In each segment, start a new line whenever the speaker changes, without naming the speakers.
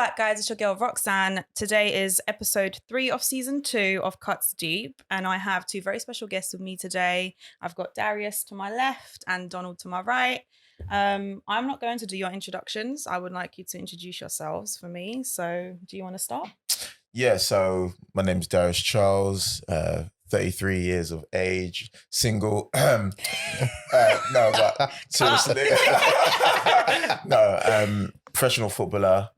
back, guys. It's your girl Roxanne. Today is episode 3 of season 2 of Cuts Deep, and I have two very special guests with me today. I've got Darius to my left and Donald to my right. I'm not going to do your introductions. I would like you to introduce yourselves for me. So, do you want to start?
Yeah, so my name's Darius Charles, 33 years of age, single. No, but seriously. No, professional footballer.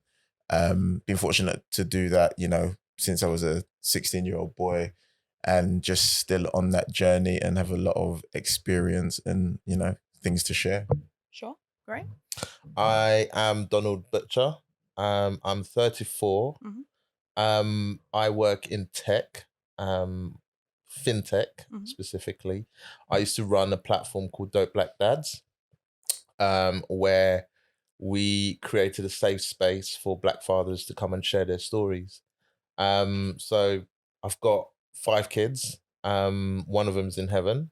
Been fortunate to do that, since I was a 16-year-old boy, and just still on that journey and have a lot of experience and, things to share.
Sure. Great.
I am Donald Mbeutcha. I'm 34. I work in tech, fintech specifically. I used to run a platform called Dope Black Dads, where we created a safe space for Black fathers to come and share their stories. So I've got 5 kids. One of them's in heaven.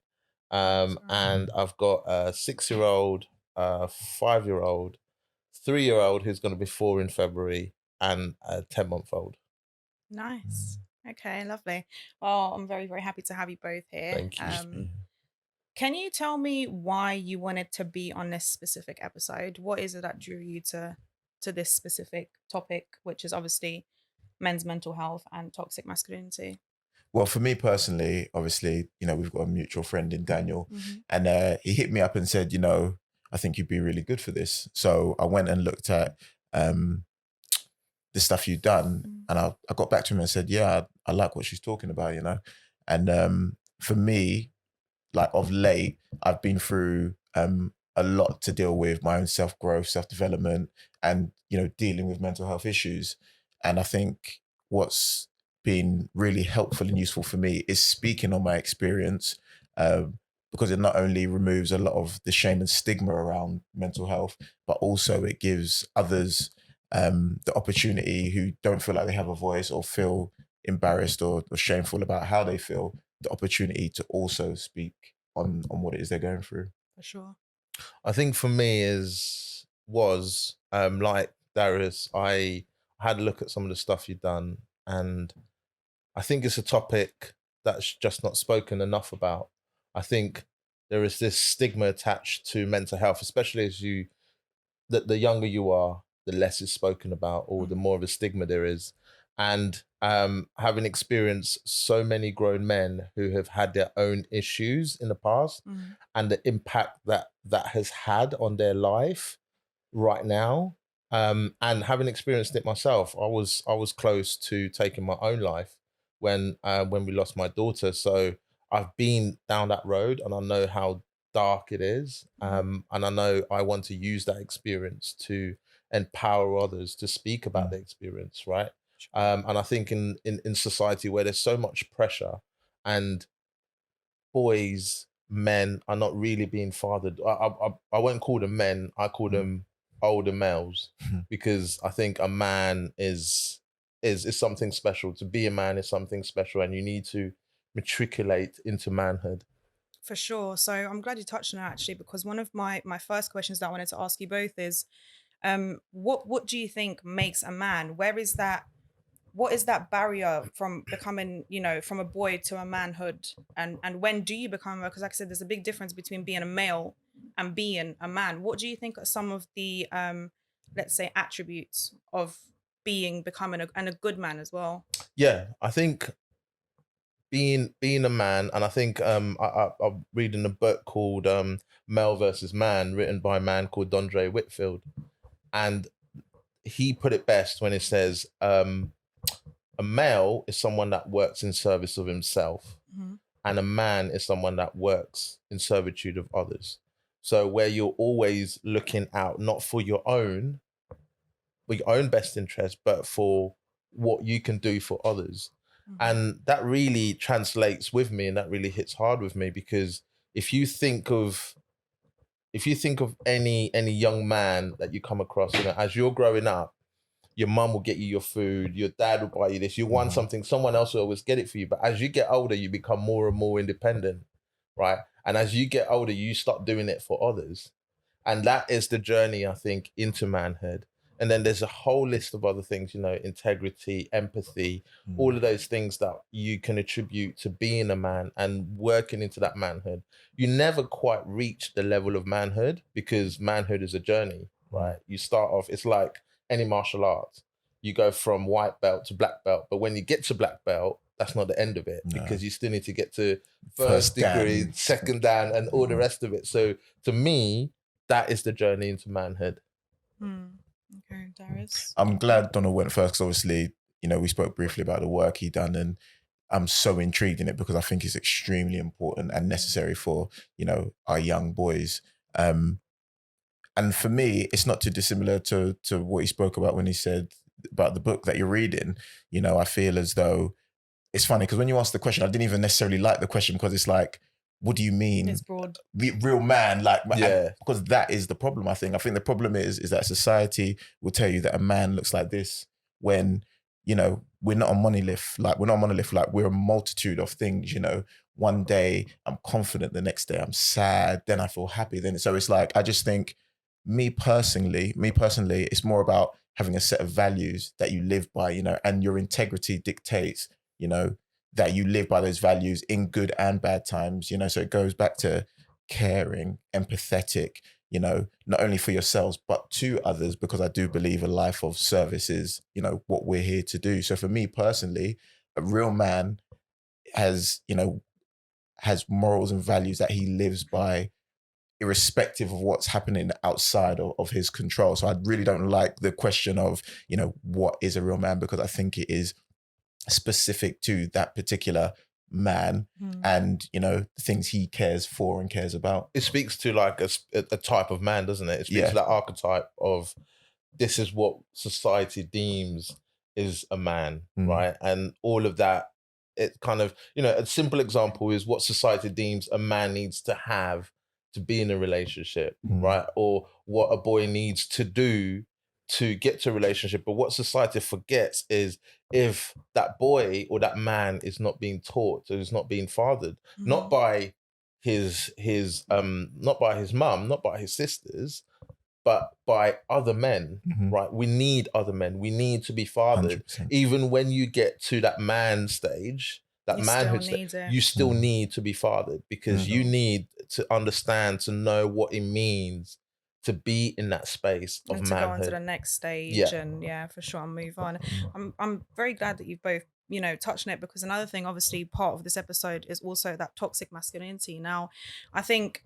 And I've got a 6-year-old, a 5-year-old, 3-year-old who's going to be 4 in February, and a 10-month-old.
Nice. Okay, lovely. Well, I'm very, very happy to have you both here.
Thank you.
Can you tell me why you wanted to be on this specific episode? What is it that drew you to this specific topic, which is obviously men's mental health and toxic masculinity?
Well, for me personally, obviously, we've got a mutual friend in Daniel, and he hit me up and said, I think you'd be really good for this. So I went and looked at the stuff you've done, and I got back to him and said, yeah, I like what she's talking about, And for me, like of late, I've been through a lot to deal with my own self-growth, self-development, and, dealing with mental health issues. And I think what's been really helpful and useful for me is speaking on my experience, because it not only removes a lot of the shame and stigma around mental health, but also it gives others the opportunity who don't feel like they have a voice or feel embarrassed or shameful about how they feel, the opportunity to also speak on what it is they're going through.
For sure.
I think for me was like Darius, I had a look at some of the stuff you've done, and I think it's a topic that's just not spoken enough about. I think there is this stigma attached to mental health, especially as the younger you are, the less is spoken about, or the more of a stigma there is. And having experienced so many grown men who have had their own issues in the past, and the impact that has had on their life right now, and having experienced it myself, I was close to taking my own life when we lost my daughter. So I've been down that road, and I know how dark it is, and I know I want to use that experience to empower others to speak about the experience, right? And I think in society where there's so much pressure, and men are not really being fathered. I won't call them men. I call them older males, because I think a man is something special. To be a man is something special, and you need to matriculate into manhood.
For sure. So I'm glad you touched on that, actually, because one of my first questions that I wanted to ask you both is, what do you think makes a man? What is that barrier from becoming, from a boy to a manhood? And when do you become, because like I said, there's a big difference between being a male and being a man. What do you think are some of the, let's say, attributes of becoming a good man as well?
Yeah, I think being a man, and I think I'm reading a book called Male versus Man, written by a man called Dondre Whitfield. And he put it best when he says, a male is someone that works in service of himself, and a man is someone that works in servitude of others. So where you're always looking out, not for your own best interest, but for what you can do for others. And that really translates with me, and that really hits hard with me, because if you think of any young man that you come across, as you're growing up, your mum will get you your food, your dad will buy you this, you want something, someone else will always get it for you. But as you get older, you become more and more independent, right? And as you get older, you start doing it for others. And that is the journey, I think, into manhood. And then there's a whole list of other things, you know, integrity, empathy, all of those things that you can attribute to being a man and working into that manhood. You never quite reach the level of manhood because manhood is a journey, right? You start off, it's like any martial arts. You go from white belt to black belt, but when you get to black belt, that's not the end of it because you still need to get to first degree,
Dan.
second dan, and all the rest of it. So to me, that is the journey into manhood.
Okay, Darius.
I'm glad Donald went first because obviously, you know, we spoke briefly about the work he done, and I'm so intrigued in it because I think it's extremely important and necessary for, you know, our young boys. And for me, it's not too dissimilar to what he spoke about when he said about the book that you're reading. You know, I feel as though it's funny because when you ask the question, I didn't even necessarily like the question because it's like, what do you mean?
It's broad.
Real man, like, because that is the problem. I think the problem is that society will tell you that a man looks like this when, you know, we're not a monolith. Like, we're not a monolith. Like, we're a multitude of things. You know, one day I'm confident, the next day I'm sad, then I feel happy. Then so it's like, I just think, me personally, it's more about having a set of values that you live by. You know, and your integrity dictates, you know, that you live by those values in good and bad times, you know, so it goes back to caring, empathetic, you know, not only for yourselves, but to others, because I do believe a life of service is, you know, what we're here to do. So for me personally, a real man has, you know, has morals and values that he lives by, irrespective of what's happening outside of his control. So I really don't like the question of, you know, what is a real man, because I think it is specific to that particular man and, you know, the things he cares for and cares about.
It speaks to like a type of man, doesn't it? It speaks to that archetype of this is what society deems is a man, right? And all of that, it kind of, you know, a simple example is what society deems a man needs to have to be in a relationship, right? Or what a boy needs to do to get to a relationship. But what society forgets is if that boy or that man is not being taught, so is not being fathered, not by his not by his mum, not by his sisters, but by other men, right? We need other men. We need to be fathered.
100%.
Even when you get to that man stage, that manhood stage, you still need to be fathered because you need to understand, to know what it means to be in that space of
and to
manhood.
go on to the next stage and for sure, I'll move on. I'm very glad that you've both, you know, touched on it, because another thing, obviously part of this episode is also that toxic masculinity. Now, I think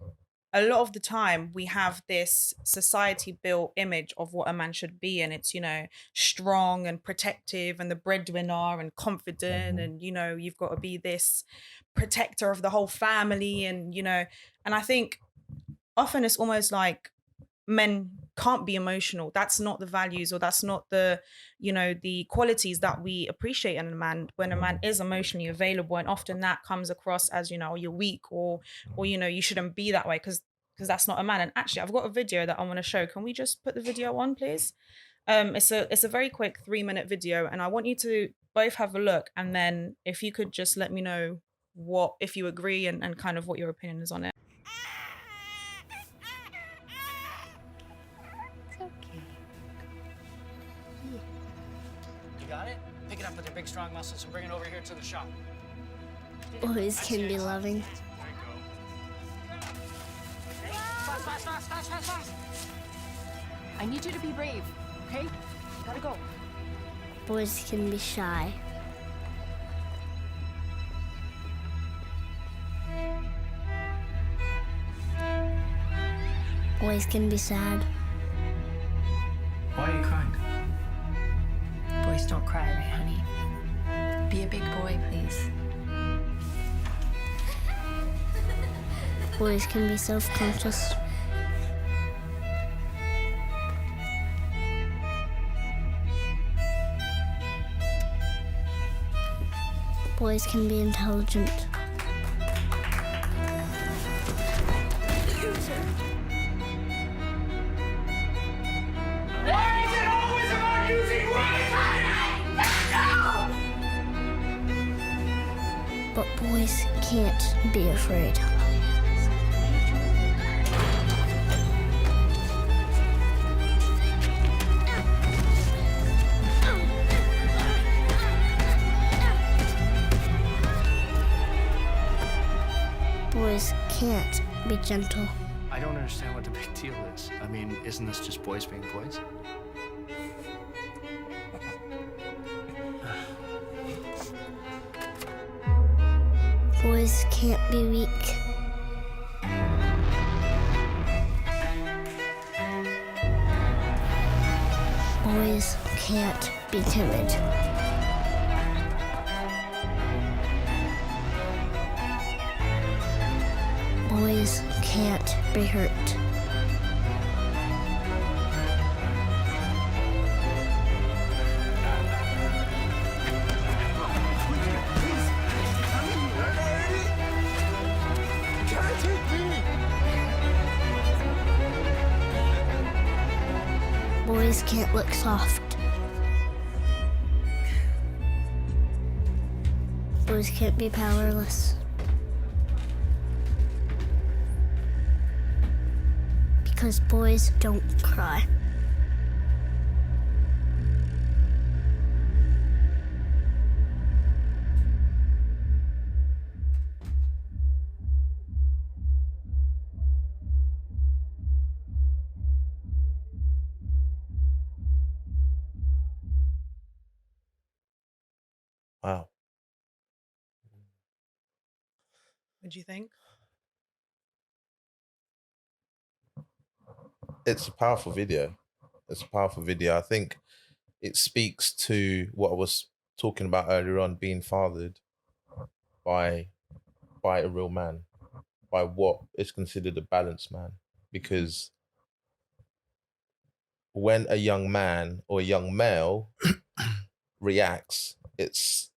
a lot of the time we have this society built image of what a man should be, and it's, you know, strong and protective and the breadwinner and confident and, you know, you've got to be this protector of the whole family, and, you know, and I think often it's almost like men can't be emotional. That's not the values, or that's not the, you know, the qualities that we appreciate in a man when a man is emotionally available. And often that comes across as, you know, you're weak, or you know, you shouldn't be that way because that's not a man. And actually, I've got a video that I want to show. Can we just put the video on, please? It's a very quick 3-minute video, and I want you to both have a look, and then if you could just let me know if you agree and kind of what your opinion is on it.
You got it? Pick it up with your big, strong muscles and bring it over here to the shop.
Boys can be loving.
There you go. Fast.
I need you to be brave, okay? Gotta go.
Boys can be shy. Boys can be sad.
Why are you crying?
Boys don't cry, right, honey? Be a big boy, please.
Boys can be self-conscious. Boys can be intelligent.
Why is it always about using words?
But boys can't be afraid. can't be gentle.
I don't understand what the big deal is. I mean, isn't this just boys being boys?
Boys can't be weak. Boys can't be timid. Boys can't be hurt. Boys can't look soft. Boys can't be powerless. Because boys don't cry.
Wow.
What do you think?
It's a powerful video. It's a powerful video. I think it speaks to what I was talking about earlier on, being fathered by a real man, by what is considered a balanced man. Because when a young man or a young male reacts, it's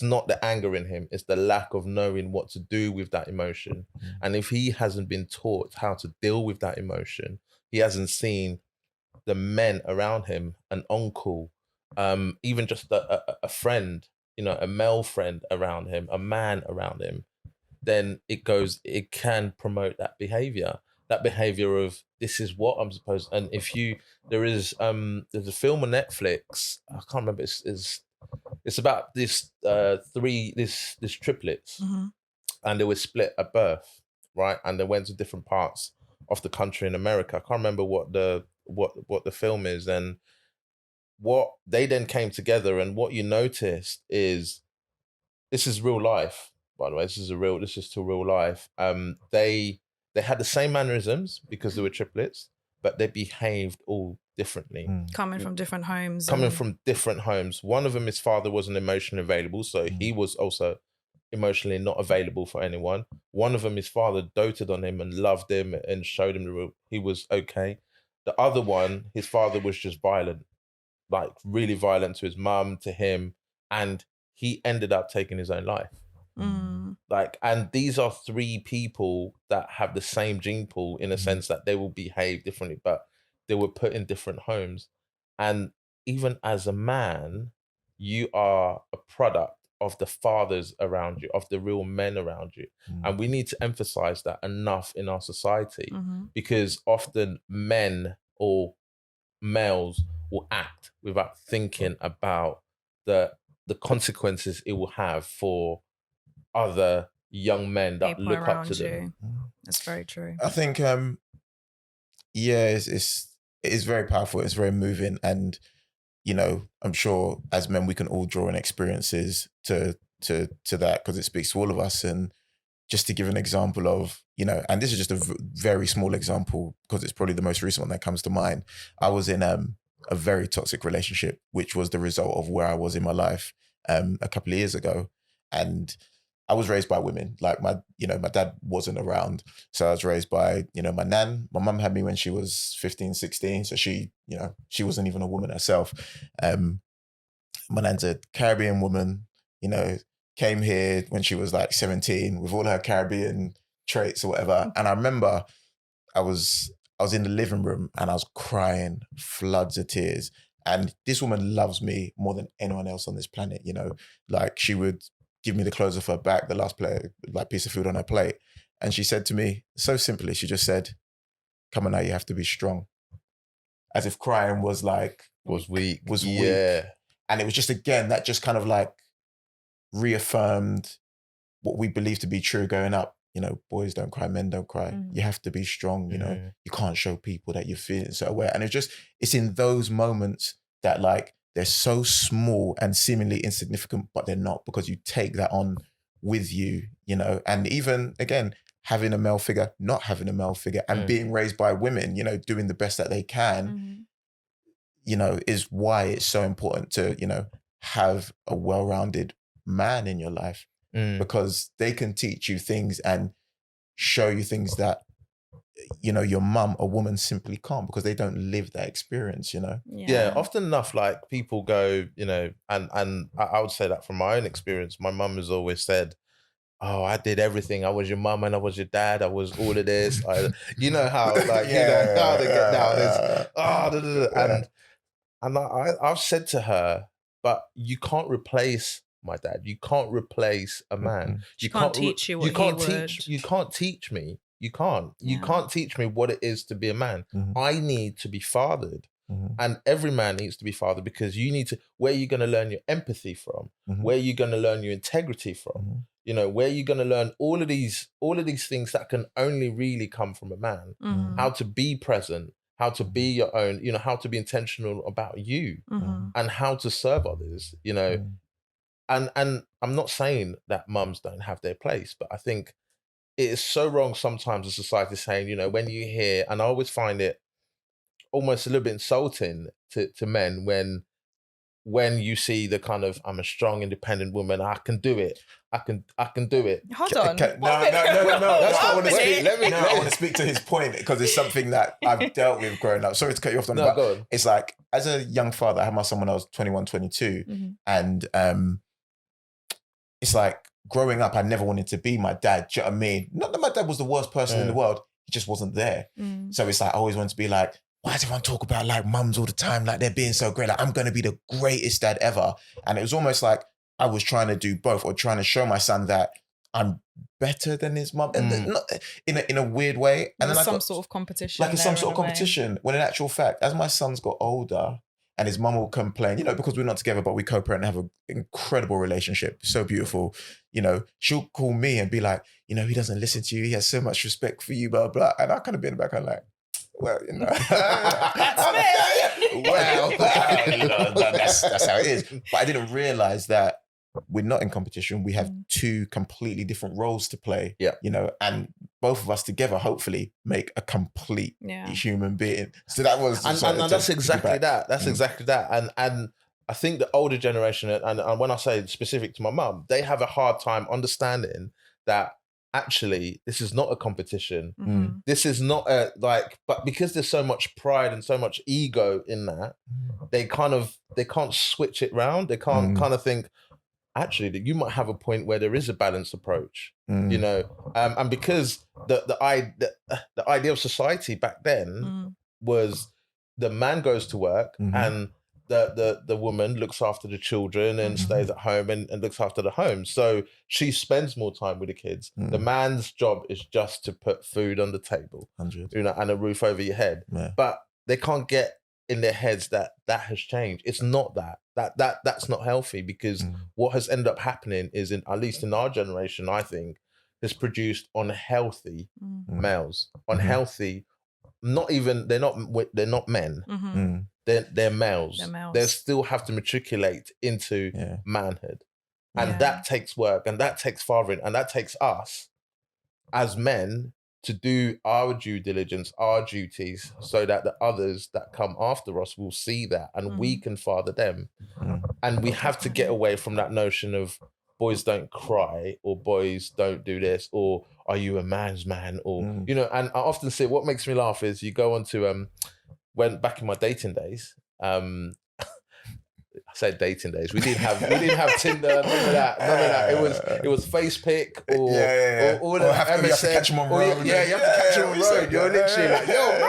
not the anger in him, it's the lack of knowing what to do with that emotion. And if he hasn't been taught how to deal with that emotion, he hasn't seen the men around him, an uncle, even just a friend, you know, a male friend around him, a man around him, then it can promote that behavior of, this is what I'm supposed. And there's a film on Netflix, I can't remember, it's about this triplets, and they were split at birth, right? And they went to different parts of the country in America. I can't remember what the film is, and what they then came together. And what you noticed is, this is real life, by the way. This is still real life. They had the same mannerisms because they were triplets, but they behaved all differently.
Coming from different homes.
One of them, his father wasn't emotionally available, so he was also emotionally not available for anyone. One of them, his father doted on him and loved him and showed him he was okay. The other one, his father was just violent, like really violent to his mum, to him, and he ended up taking his own life. And these are three people that have the same gene pool, in a sense that they will behave differently, but they were put in different homes. And even as a man, you are a product of the fathers around you, of the real men around you. And we need to emphasize that enough in our society, because often men or males will act without thinking about the consequences it will have for other young men that
People
look up to
around
them.
you. That's very true.
I think, it is very powerful. It's very moving, and you know, I'm sure as men we can all draw on experiences to that, because it speaks to all of us. And just to give an example of, you know, and this is just a very small example because it's probably the most recent one that comes to mind. I was in a very toxic relationship, which was the result of where I was in my life a couple of years ago, and I was raised by women. Like my dad wasn't around. So I was raised by, my nan. My mum had me when she was 15, 16. So she wasn't even a woman herself. My nan's a Caribbean woman, came here when she was like 17 with all her Caribbean traits or whatever. And I remember I was in the living room and I was crying floods of tears. And this woman loves me more than anyone else on this planet, like she would give me the clothes off her back, the last piece of food on her plate. And she said to me, so simply, she just said, come on now, you have to be strong. As if crying was weak.
Yeah.
And it was just, again, that just kind of like reaffirmed what we believed to be true growing up. boys don't cry, men don't cry. You have to be strong, you can't show people that you're feeling so aware. And it's in those moments that like, they're so small and seemingly insignificant, but they're not, because you take that on with you, and even again, having a male figure, not having a male figure, and being raised by women, doing the best that they can, is why it's so important to, have a well-rounded man in your life, because they can teach you things and show you things that, your mum, a woman, simply can't, because they don't live that experience,
Yeah, often enough, like people go, and I would say that from my own experience, my mum has always said, oh, I did everything. I was your mum and I was your dad. I was all of this. You know how, like, how they get down. And I've said to her, but you can't replace my dad. You can't replace a man.
You can't teach you what
you can't
he
teach.
would.
You can't teach me. You can't. You can't teach me what it is to be a man. I need to be fathered. And every man needs to be fathered, because you need to, where you're going to learn your empathy from, where you're going to learn your integrity from, where you're going to learn all of these things that can only really come from a man, how to be present, how to be your own, how to be intentional about you, and how to serve others, and I'm not saying that mums don't have their place, but I think it is so wrong sometimes as society saying, when you hear, and I always find it almost a little bit insulting to men when you see the kind of, I'm a strong, independent woman, I can do it. I can do it.
Hold on.
No. I want to speak to his point, because it's something that I've dealt with growing up. Sorry to cut you off, Don, but
go on.
it's like, as a young father, I had my son when I was 21, 22. And it's like, growing up, I never wanted to be my dad. Do you know what I mean? Not that my dad was the worst person in the world. He just wasn't there. So it's like, I always wanted to be like, why does everyone talk about like mums all the time? Like they're being so great. Like I'm going to be the greatest dad ever. And it was almost like I was trying to do both, or trying to show my son that I'm better than his mum, and not in a weird way. And
There's
then
some sort of competition.
Like it's some sort of competition. When in actual fact, as my sons got older, and his mum will complain, because we're not together, but we co-parent and have an incredible relationship. So beautiful. She'll call me and be like, he doesn't listen to you. He has so much respect for you, blah, blah. And I kind of be in the back, I'm like, well,
That's me.
Well, that's how it is. But I didn't realize that we're not in competition. We have two completely different roles to play, and both of us together, hopefully, make a complete human being. So that was,
and that's exactly that. That's exactly that. And I think the older generation, and when I say specific to my mum, they have a hard time understanding that actually this is not a competition. This is not but because there's so much pride and so much ego in that, they can't switch it round. They can't kind of think, actually, that you might have a point where there is a balanced approach, and because the idea of society back then was the man goes to work and the woman looks after the children and stays at home and looks after the home. So she spends more time with the kids. The man's job is just to put food on the table,
100.
and a roof over your head.
Yeah.
But they can't get in their heads that has changed. It's not that's not healthy, because what has ended up happening is, at least in our generation, I think, has produced unhealthy males, unhealthy. They're not men. They're males. They still have to matriculate into manhood, and that takes work, and that takes fathering, and that takes us as men to do our due diligence, our duties, so that the others that come after us will see that, and we can father them. And we have to get away from that notion of boys don't cry, or boys don't do this, or are you a man's man, or and I often say, what makes me laugh is you go on to when back in my dating days, I said dating days. We didn't have Tinder, none of that. It was FacePic or
you have to catch them on road.
You have to catch them on road. You're literally like, yo,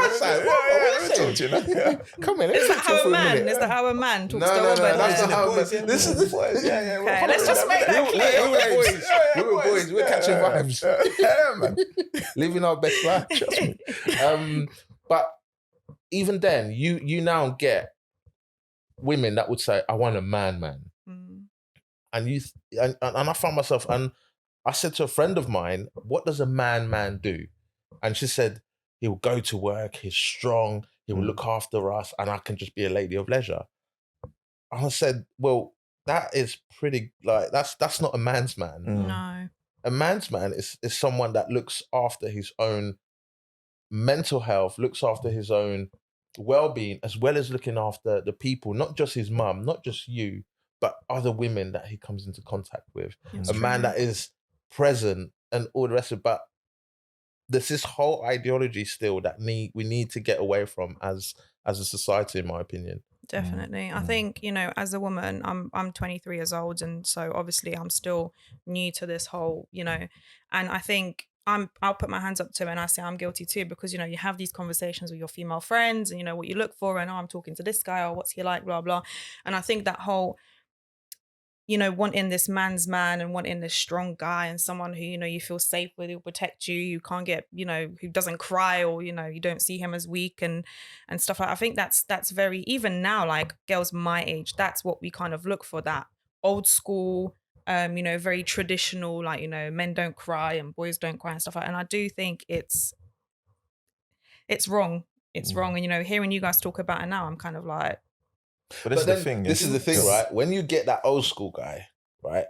man, come in.
Is that how a man? Is that how a man talks to a woman?
That's not how
This is the boys.
Okay, let's just make that clear.
We were boys. We're catching vibes.
Yeah, man.
Living our best life. Trust me. But even then, you now get women that would say, I want a man. And I found myself, and I said to a friend of mine, what does a man do? And she said, he will go to work, he's strong, he will look after us, and I can just be a lady of leisure. I said, well, that is pretty, like, that's not a man's man.
No.
A man's man is someone that looks after his own mental health, looks after his own well-being, as well as looking after the people, not just his mum, not just you, but other women that he comes into contact with.
That's
a man
true.
that is present and all the rest of it. But there's this whole ideology still that we need to get away from as a society, in my opinion.
Definitely. I think, you know, as a woman, I'm 23 years old, and so obviously I'm still new to this whole, you know, and I think I'll put my hands up to it and I say I'm guilty too, because, you know, you have these conversations with your female friends and you know what you look for, and I'm talking to this guy, or what's he like, blah blah. And I think that whole, you know, wanting this man's man and wanting this strong guy and someone who, you know, you feel safe with, who'll protect you, you can't get, you know, who doesn't cry, or, you know, you don't see him as weak and stuff like that. I think that's very, even now, like girls my age, that's what we kind of look for, that old school, you know, very traditional, like, you know, men don't cry and boys don't cry and stuff like that. And I do think it's wrong. It's wrong. And, you know, hearing you guys talk about it now, I'm kind of like,
But this is the thing.
This is the thing, right? When you get that old school guy, right,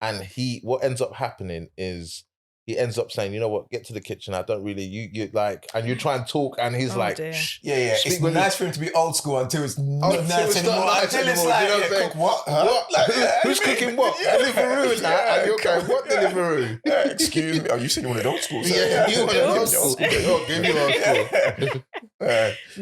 and what ends up happening is he ends up saying, you know what, get to the kitchen. I don't really, you like, and you try and talk, and he's like, shh.
Yeah. It's nice for him to be old school until it's not nice anymore. Until it's like,
you know what I'm saying?
what? Huh?
What? Like, who's cooking what? Deliveroo and that. And you're going, what Deliveroo?
Excuse me. Oh, you said you wanted old school. So
Yeah, you wanted old school. Oh, give me old school.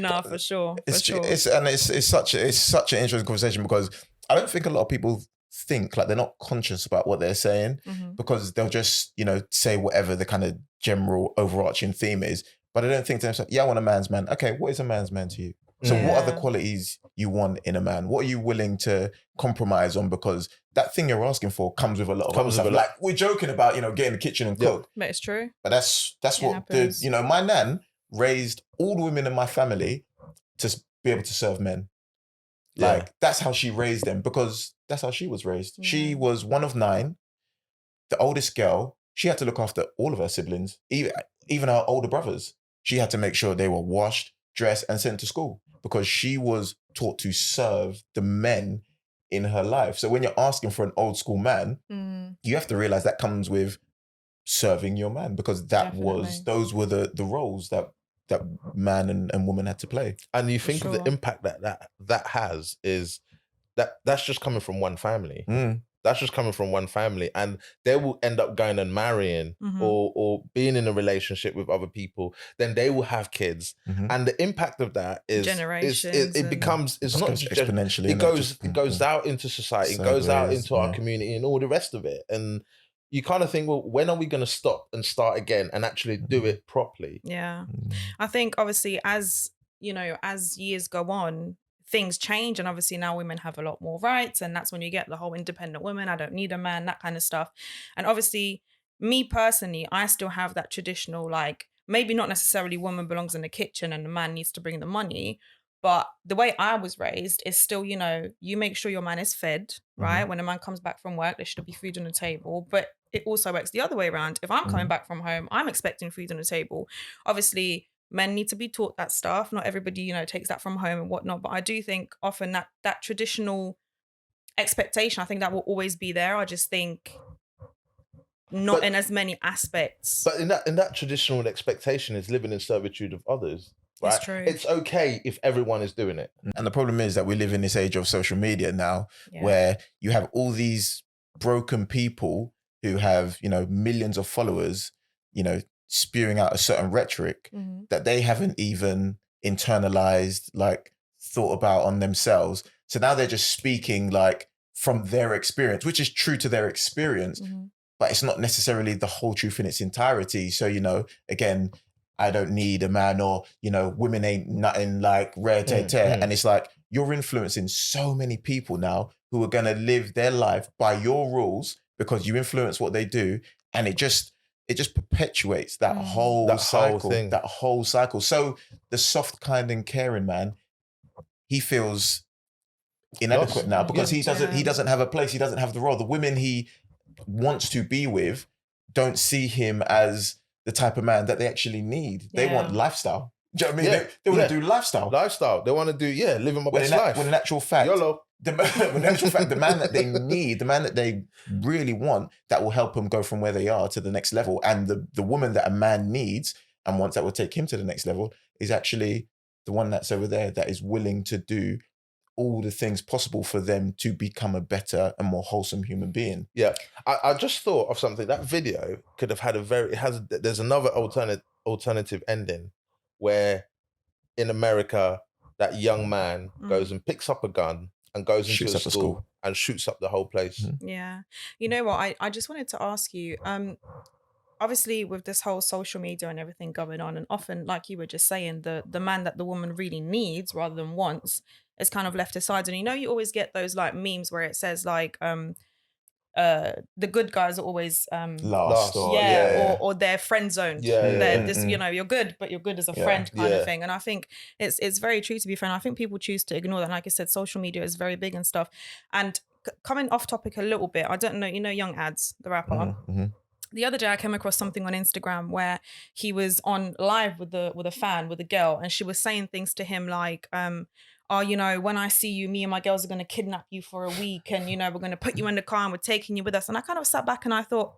no, for sure.
It's such an interesting conversation, because I don't think a lot of people think, like, they're not conscious about what they're saying, because they'll just, you know, say whatever the kind of general overarching theme is, but I don't think to themselves, yeah, I want a man's man. Okay, what is a man's man to you? So what are the qualities you want in a man? What are you willing to compromise on? Because that thing you're asking for comes with a lot of other stuff. Like, we're joking about, you know, get in the kitchen and cook.
But it's true.
But that's what you know, my nan raised all the women in my family to be able to serve men. Like, that's how she raised them, because that's how she was raised. She was one of 9, the oldest girl. She had to look after all of her siblings, even her older brothers. She had to make sure they were washed, dressed, and sent to school, because she was taught to serve the men in her life. So when you're asking for an old school man, you have to realize that comes with serving your man, because those were the roles that man and woman had to play.
And you think of the impact that has, is that's just coming from one family. That's just coming from one family, and they will end up going and marrying or being in a relationship with other people. Then they will have kids, and the impact of that is
generations.
It becomes, it's not just
exponentially.
It goes out into society, it goes out into our community, and all the rest of it. And you kind of think, well, when are we going to stop and start again and actually do it properly?
Yeah, I think obviously, as you know, as years go on, things change, and obviously now women have a lot more rights, and that's when you get the whole independent woman, I don't need a man, that kind of stuff. And obviously, me personally, I still have that traditional, like, maybe not necessarily woman belongs in the kitchen and the man needs to bring the money, but the way I was raised is still, you know, you make sure your man is fed, right? When a man comes back from work, there should be food on the table. But it also works the other way around. If I'm coming back from home, I'm expecting food on the table. Obviously, men need to be taught that stuff. Not everybody, you know, takes that from home and whatnot. But I do think often that traditional expectation, I think that will always be there. I just think not in as many aspects.
But in that traditional expectation is living in servitude of others. Right?
It's true.
It's okay if everyone is doing it.
And the problem is that we live in this age of social media now, where you have all these broken people who have, you know, millions of followers, you know, spewing out a certain rhetoric that they haven't even internalized, like, thought about on themselves. So now they're just speaking, like, from their experience, which is true to their experience, but it's not necessarily the whole truth in its entirety. So, you know, again, I don't need a man, or, you know, women ain't nothing, like, rare tear. And it's like, you're influencing so many people now who are going to live their life by your rules because you influence what they do. And it just perpetuates that whole cycle. So the soft, kind and caring man, he feels inadequate now because he doesn't have a place. He doesn't have the role. The women he wants to be with don't see him as the type of man that they actually need. They want lifestyle. Do you know what I mean?
Yeah.
They want to do lifestyle.
Lifestyle. They want to do, living my best life.
When in actual fact,
YOLO.
the man that they need, the man that they really want, that will help them go from where they are to the next level. And the woman that a man needs and wants that will take him to the next level is actually the one that's over there that is willing to do all the things possible for them to become a better and more wholesome human being.
Yeah. I just thought of something. That video could have had there's another alternative ending where in America, that young man goes and picks up a gun and goes into
Shoots
a
up the
school
school.
and shoots up the whole place.
Yeah. You know what? I just wanted to ask you, obviously with this whole social media and everything going on, and often, like you were just saying, the man that the woman really needs rather than wants is kind of left aside. And you always get those like memes where it says like the good guys are always
Last.
or they're friend zoned. You're good, but you're good as a friend kind of thing. And I think it's very true, to be fair. And I think people choose to ignore that. And like I said, social media is very big and stuff. And coming off topic a little bit, I don't know, Young Ads, the rapper.
Mm-hmm.
The other day I came across something on Instagram where he was on live with a fan, with a girl, and she was saying things to him like, when I see you, me and my girls are going to kidnap you for a week, and, we're going to put you in the car and we're taking you with us. And I kind of sat back and I thought,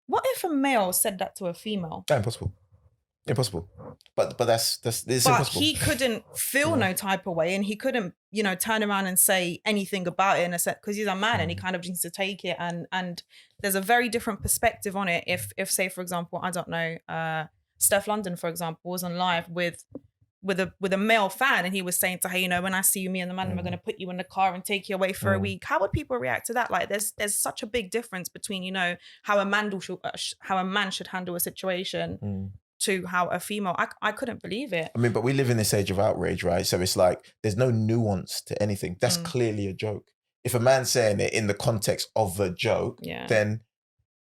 what if a male said that to a female?
Impossible. But that's impossible.
He couldn't feel no type of way, and he couldn't, turn around and say anything about it in a sense, because he's a man and he kind of needs to take it. And there's a very different perspective on it. If say, for example, I don't know, Steph London, for example, was on live with a male fan, and he was saying to her, when I see you, me and the man, we're going to put you in the car and take you away for a week. How would people react to that? Like, there's such a big difference between, how a man should handle a situation to how a female. I couldn't believe it.
I mean, but we live in this age of outrage, right? So it's like there's no nuance to anything. That's clearly a joke. If a man's saying it in the context of a joke, then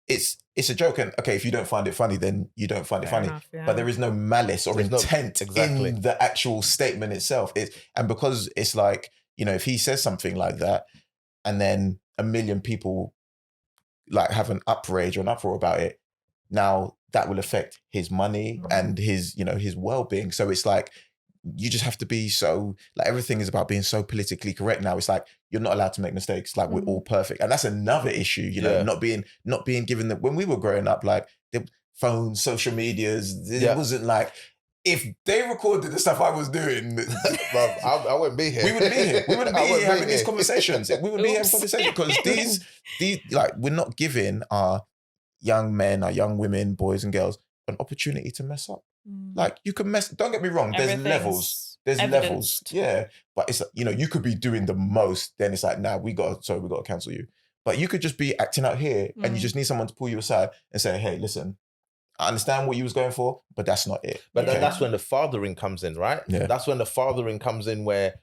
it's a joke. And okay, if you don't find it funny, then you don't find it funny.
Enough, yeah.
But there is no malice or intent in the actual statement itself. And because it's like, if he says something like that, and then a million people like have an outrage or an uproar about it, now that will affect his money and his, his well-being. So it's like, you just have to be so, like, everything is about being so politically correct now. It's like, you're not allowed to make mistakes. Like, we're all perfect. And that's another issue, not being given that. When we were growing up, like, the phones, social medias, it wasn't like, if they recorded the stuff I was doing,
Bro, I wouldn't be here.
We wouldn't be here. We wouldn't be here having these conversations. We wouldn't be having conversations because these, like, we're not giving our young men, our young women, boys and girls, an opportunity to mess up. Like, you can mess, don't get me wrong, there's levels. There's levels. Yeah. But it's, you could be doing the most, then it's like, nah, we got to cancel you. But you could just be acting out here and you just need someone to pull you aside and say, hey, listen, I understand what you was going for, but that's not it.
But that's when the fathering comes in, right?
Yeah.
That's when the fathering comes in, where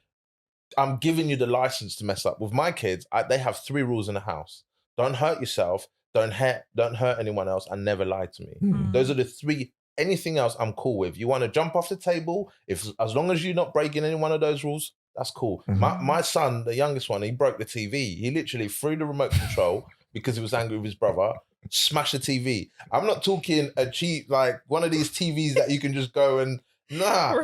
I'm giving you the license to mess up. With my kids, they have 3 rules in the house. Don't hurt yourself, don't hurt anyone else, and never lie to me. Those are the 3. Anything else, I'm cool with. You want to jump off the table, as long as you're not breaking any one of those rules, that's cool. My son, the youngest one, he broke the TV. He literally threw the remote control because he was angry with his brother, smashed the TV. I'm not talking a cheap, like one of these TVs that you can just go and, I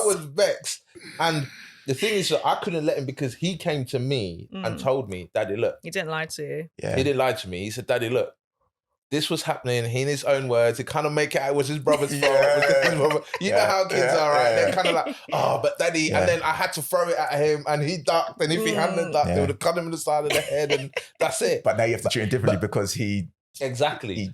was vexed. And the thing is that I couldn't let him, because he came to me and told me, Daddy, look.
He didn't lie to you.
Yeah.
He didn't lie to me. He said, Daddy, look. This was happening. He, in his own words, he kind of make it out it was his brother's fault. You know how kids are, right? They're kind of like, oh, but Daddy, and then I had to throw it at him, and he ducked, and if he hadn't ducked, they would have cut him in the side of the head, and that's it.
But now you have to treat him differently because he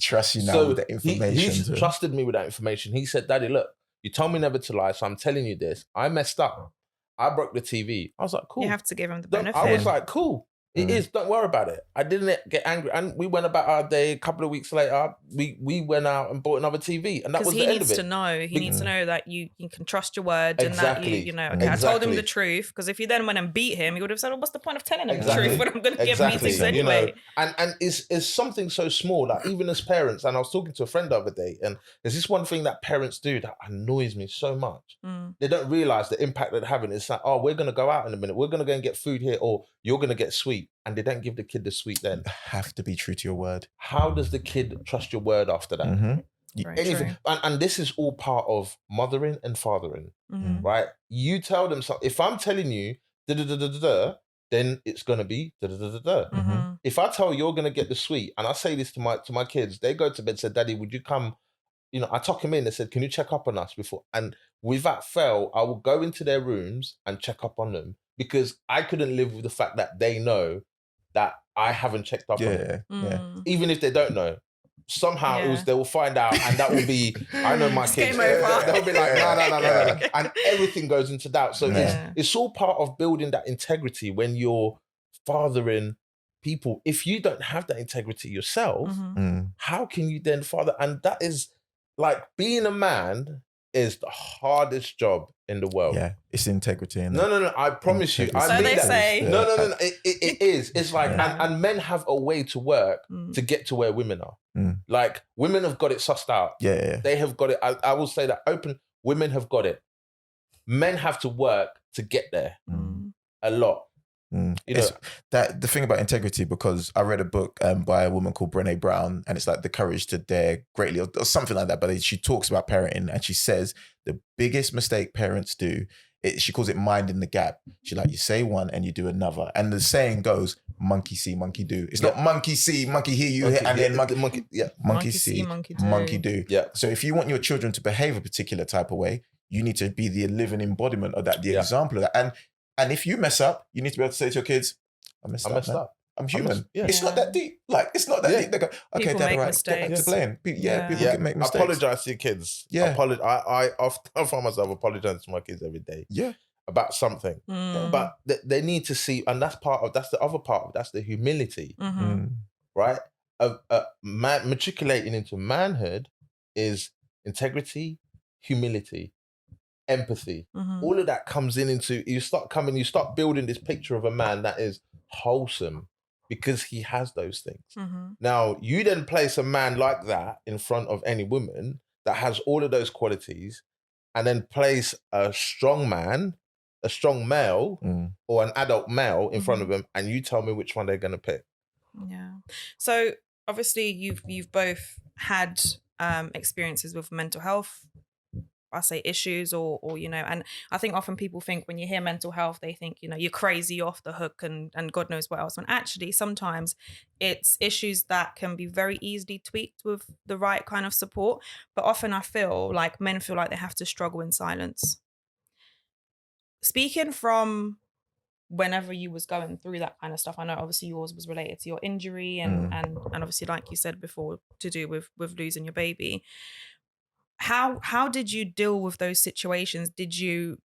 trusts you now with the information.
He's trusted me with that information. He said, Daddy, look, you told me never to lie, so I'm telling you this. I messed up. I broke the TV. I was like, cool.
You have to give him the benefit.
I was like, cool. It is. Don't worry about it. I didn't get angry, and we went about our day. A couple of weeks later, we went out and bought another TV, and that was the end of it.
Because he needs to know. He needs to know that you can trust your word, and that okay, I told him the truth. Because if you then went and beat him, he would have said, well, what's the point of telling him the truth when I'm going to get beatings anyway?
And it's something so small that even as parents, and I was talking to a friend the other day, and there's this one thing that parents do that annoys me so much. They don't realize the impact that they're having. It's like, oh, we're going to go out in a minute. We're going to go and get food here, or you're going to get sweets. sweet and they don't give the kid the sweet then,
You have to be true to your word.
how does the kid trust your word after that?
Mhm.
Very
Anything.
true.
And this is all part of mothering and fathering,
Mhm.
right? You tell them something. If I'm telling you da da da da da da, then it's gonna be da da da da da.
Mhm.
If I tell you're gonna get the sweet, and I say this to my kids, they go to bed, say, Daddy, would you come? I tuck them in. They said, can you check up on us before? And without fail, I will go into their rooms and check up on them because I couldn't live with the fact that they know that I haven't checked up on them.
Yeah.
Mm.
Even if they don't know. Somehow
Yeah.
they will find out, and that will be, I know my
It's
kids.
game over.
They'll be like, no.
Yeah.
And everything goes into doubt. So
Yeah.
it's all part of building that integrity when you're fathering people. If you don't have that integrity yourself,
Mhm.
Mm.
how can you then father? And that is like being a man is the hardest job in the world.
Yeah. It's integrity. innit?
No. I promise you.
Integrity.
I
So
mean
they
that.
say.
No. It is. It's like,
Yeah.
and men have a way to work
Mm.
to get to where women are.
Mm.
Like women have got it sussed out.
Yeah.
They have got it. I will say that women have got it. Men have to work to get there
Mm.
a lot.
Mm.
You know,
It's that the thing about integrity, because I read a book by a woman called Brené Brown, and it's like The Courage to Dare Greatly, or something like that. But she talks about parenting, and she says the biggest mistake parents do, she calls it minding the gap. She like, you say one and you do another, and the saying goes, monkey see, monkey do. It's not monkey see, monkey hear you,
Monkey-
and then monkey
Monkey see, monkey do.
monkey do.
Yeah.
So if you want your children to behave a particular type of way, you need to be the living embodiment of that, the
Yeah.
example of that. And if you mess up, you need to be able to say to your kids, I messed
I messed
man.
up.
I'm human.
yeah.
It's not that deep. Like, it's not that
Yeah.
deep. They go, okay,
People
Dad,
make
all right, get back to
mistakes.
playing.
Yeah.
People
Yeah,
can make mistakes.
apologize to your kids.
Yeah.
I find myself apologizing to my kids every day
Yeah.
about something.
Mm.
But they need to see, and that's the other part. That's the humility,
Mhm.
Mm.
right? Matriculating into manhood is integrity, humility, empathy.
Mhm.
All of that comes into you start building this picture of a man that is wholesome because he has those things.
Mhm.
Now, you then place a man like that in front of any woman that has all of those qualities, and then place a strong man, a strong male,
Mm.
or an adult male in front of them, and you tell me which one they're going to pick.
Yeah. So obviously you've both had experiences with mental health, I say issues or and I think often people think when you hear mental health, they think, you're crazy, you're off the hook and God knows what else. When actually sometimes it's issues that can be very easily tweaked with the right kind of support. But often I feel like men feel like they have to struggle in silence. Speaking from whenever you was going through that kind of stuff, I know obviously yours was related to your injury and obviously, like you said before, to do with losing your baby. How did you deal with those situations? Did you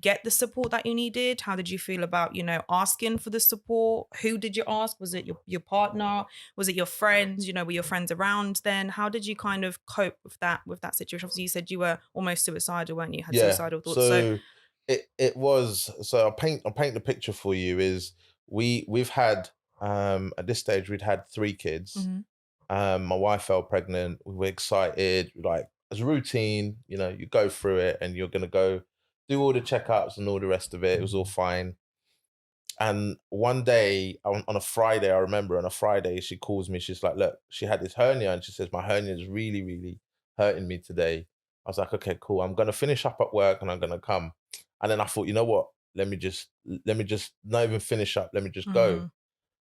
get the support that you needed? How did you feel about asking for the support? Who did you ask? Was it your partner? Was it your friends? Were your friends around then? How did you kind of cope with that situation? Obviously you said you were almost suicidal, weren't you? Had suicidal thoughts.
So it was. So I'll paint the picture for you. Is we've had at this stage we'd had 3 kids.
Mhm.
My wife fell pregnant. We were excited. Like as routine, you go through it, and you're gonna go do all the checkups and all the rest of it. It was all fine. And one day on a Friday, I remember on a Friday, she calls me. She's like, "Look, she had this hernia, and she says my hernia is really, really hurting me today." I was like, "Okay, cool. I'm gonna finish up at work, and I'm gonna come." And then I thought, you know what? Let me just not even finish up. Let me just go.
Mhm.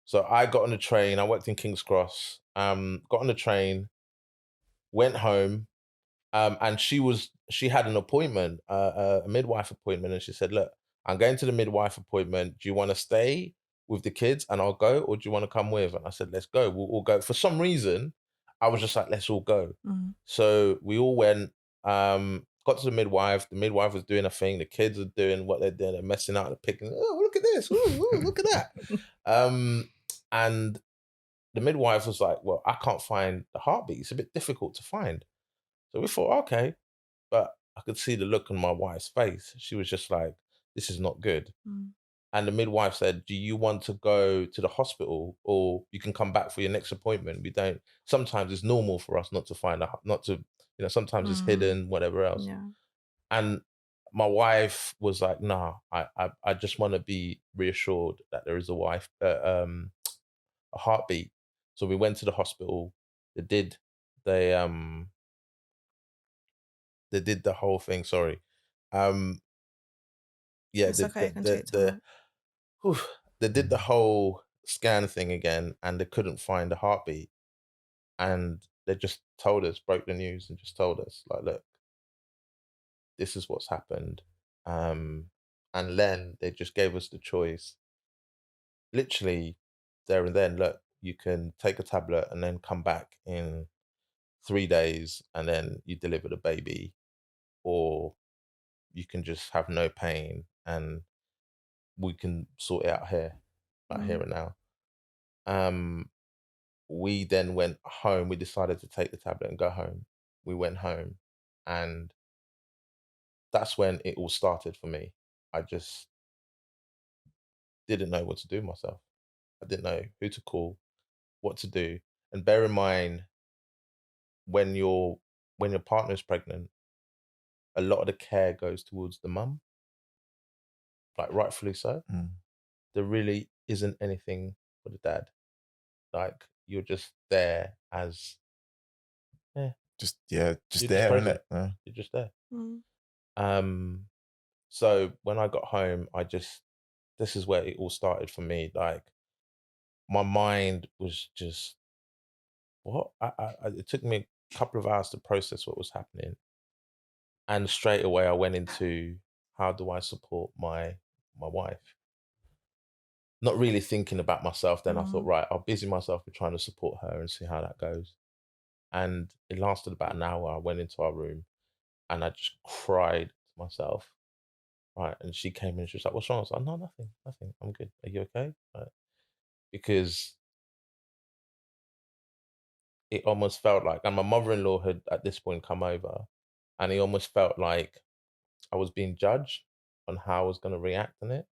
So I got on the train. I worked in King's Cross. Got on the train, went home, and she had an appointment, a midwife appointment, and she said, "Look, I'm going to the midwife appointment. Do you want to stay with the kids and I'll go, or do you want to come with?" And I said, "Let's go. We'll all go." For some reason, I was just like, "Let's all go."
Mhm.
So we all went. Got to the midwife. The midwife was doing a thing. The kids are doing what they're doing. They're messing out. They're picking. Oh, look at this. Ooh, look at that. And the midwife was like, "Well, I can't find the heartbeat. It's a bit difficult to find." So we thought, okay. But I could see the look on my wife's face. She was just like, "This is not good."
Mm.
And the midwife said, "Do you want to go to the hospital, or you can come back for your next appointment? We don't, sometimes it's normal for us not to find out, not to, sometimes it's
Mm.
hidden, whatever else."
Yeah.
And my wife was like, "Nah, I just want to be reassured that there is a heartbeat." So we went to the hospital. They did they they did the whole thing. Sorry, um, yeah,
It's okay. I can take time.
whew, they did the whole scan thing again, and they couldn't find a heartbeat. And they just told us, broke the news, and just told us, like, look, this is what's happened. And then they just gave us the choice, literally there and then. Look, you can take a tablet and then come back in 3 days, and then you deliver the baby, or you can just have no pain and we can sort it out here, like here and now. We then went home. We decided to take the tablet and go home. We went home, and that's when it all started for me. I just didn't know what to do myself. I didn't know who to call, what to do. And bear in mind, when your partner's pregnant, a lot of the care goes towards the mum, like rightfully so.
Mm.
There really isn't anything for the dad. Like, you're just there as,
Just
you're
there,
just
isn't
present.
it? Yeah.
You're just there.
Mm.
So when I got home, this is where it all started for me. Like, my mind was just, what? It took me a couple of hours to process what was happening. And straight away I went into, how do I support my wife? Not really thinking about myself then. I thought, right, I'll busy myself with trying to support her and see how that goes. And it lasted about an hour. I went into our room and I just cried to myself. Right. And she came in and she was like, what's wrong? I was like, no, nothing, I'm good. Are you okay? Right. Because it almost felt like, and my mother-in-law had at this point come over, and it almost felt like I was being judged on how I was going to react in it.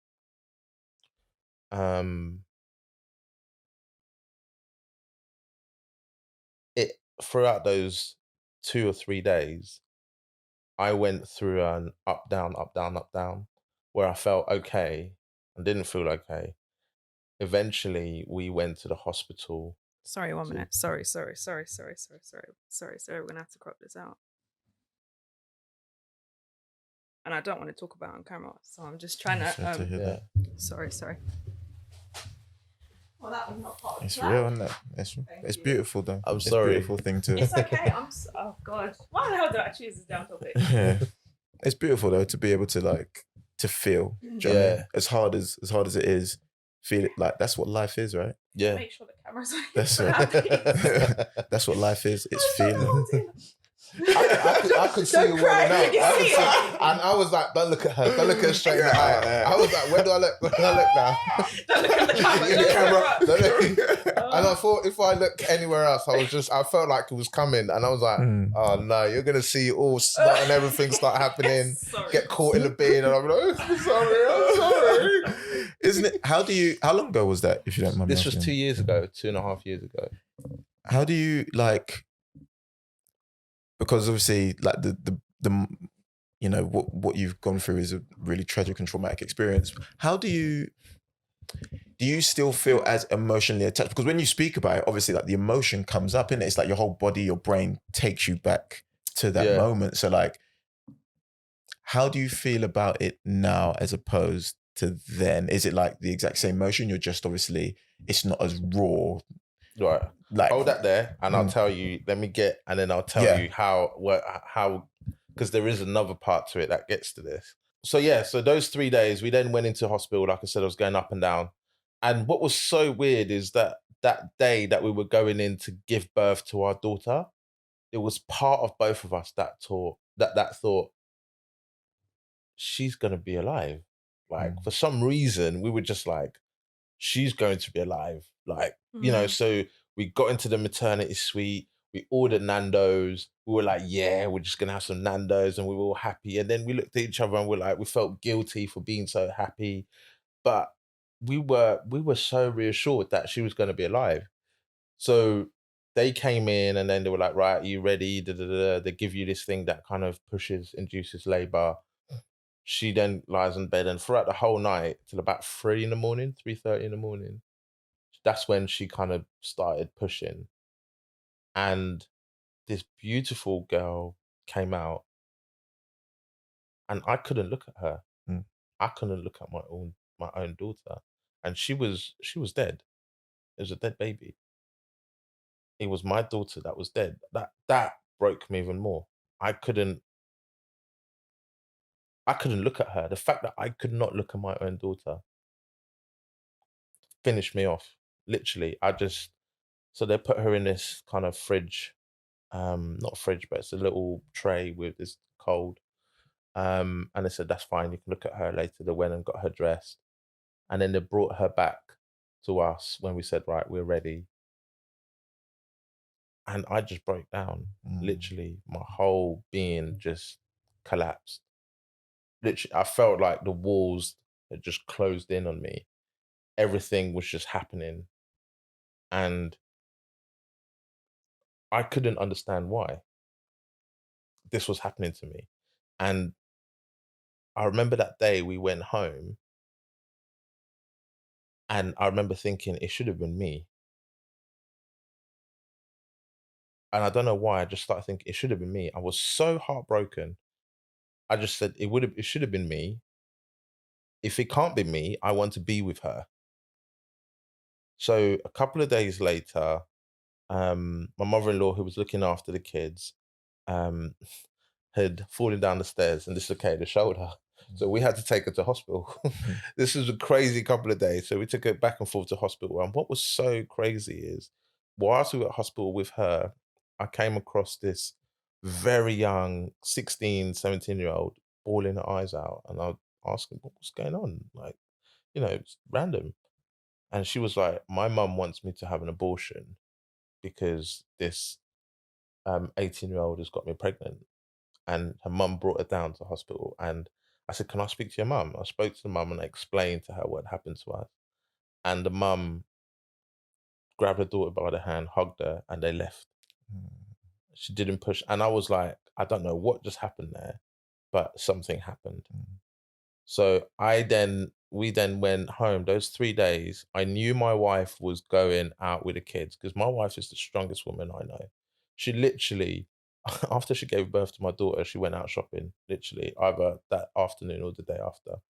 It throughout those 2 or 3 days, I went through an up, down, up, down, up, down, where I felt okay and didn't feel okay. Eventually, we went to the hospital.
Sorry, 1
to-
minute. Sorry. We're gonna have to crop this out. And I don't want to talk about it on camera, so I'm just trying
Sad to
to.
hear
Yeah.
that.
Sorry. Well, that was not part of the
It's
plan.
real, isn't it? It's
you.
beautiful though.
I'm
It's
sorry.
a beautiful thing to.
It's okay. Oh God, why the hell did I choose this damn topic?
Yeah. It's beautiful though to be able to to feel. Do you know what I mean?
Yeah.
As hard as it is, feel it. Like, that's what life is, right?
Yeah.
Make sure the camera's on.
That's
for that, please.
That's what life is. It's
I'm trying to hold
feeling.
it.
I could see
Don't
you
cry,
welling
you
out.
see it?
And I was like, don't look at her. Don't look at her straight in the eye. I was like, where do I look? Where do I look now?
Don't look at the camera.
In the camera.
Don't look. And I thought, if I look anywhere else, I felt like it was coming. And I was like, oh no, you're going to see all snot and everything start happening.
Sorry.
Get caught in the beard. And I'm like, I'm sorry.
Isn't it? How long ago was that, if you don't mind me
This was
asking?
2 years ago, 2.5 years ago.
How do you because obviously the you know what you've gone through is a really tragic and traumatic experience. How do you still feel as emotionally attached? Because when you speak about it, obviously the emotion comes up, innit? It's like your whole body, your brain takes you back to that moment. So how do you feel about it now as opposed to then? Is it like the exact same emotion? You're just, obviously it's not as raw.
Right. Hold that there, and I'll tell you. And then I'll tell you how, because there is another part to it that gets to this. So those 3 days, we then went into hospital. Like I said, I was going up and down. And what was so weird is that day that we were going in to give birth to our daughter, it was part of both of us that thought she's gonna be alive. For some reason, we were just like, she's going to be alive. So we got into the maternity suite, we ordered Nando's, we were like, yeah, we're just gonna have some Nando's, and we were all happy. And then we looked at each other and we felt guilty for being so happy. But we were so reassured that she was gonna be alive. So they came in and then they were like, right, are you ready? They give you this thing that kind of induces labor. She then lies in bed, and throughout the whole night till about 3 in the morning, 3:30 in the morning, that's when she kind of started pushing. And this beautiful girl came out, and I couldn't look at her.
Mm.
I couldn't look at my own daughter, and she was dead. It was a dead baby. It was my daughter that was dead. That broke me even more. I couldn't look at her. The fact that I could not look at my own daughter finished me off. Literally, so they put her in this kind of fridge, not fridge, but it's a little tray with this cold. And they said, that's fine, you can look at her later. They went and got her dressed. And then they brought her back to us when we said, right, we're ready. And I just broke down. Literally, my whole being just collapsed. Literally, I felt like the walls had just closed in on me. Everything was just happening. And I couldn't understand why this was happening to me. And I remember that day we went home, and I remember thinking it should have been me. And I don't know why, I just started thinking it should have been me. I was so heartbroken. I just said it should have been me. If it can't be me, I want to be with her. So a couple of days later, my mother-in-law, who was looking after the kids, um, had fallen down the stairs and dislocated her shoulder. So we had to take her to hospital. This was a crazy couple of days. So we took her back and forth to hospital. And what was so crazy is, whilst we were at hospital with her, I came across this very young 16, 17-year-old bawling her eyes out. And I asked her, what's going on? Like, it's random. And she was like, my mum wants me to have an abortion because this 18-year-old has got me pregnant. And her mum brought her down to hospital. And I said, can I speak to your mum? I spoke to the mum and I explained to her what happened to us. And the mum grabbed her daughter by the hand, hugged her, and they left. She didn't push. And I was like, I don't know what just happened there, but something happened. So we then went home. Those 3 days, I knew my wife was going out with the kids because my wife is the strongest woman I know. She literally, after she gave birth to my daughter, she went out shopping, literally, either that afternoon or the day after.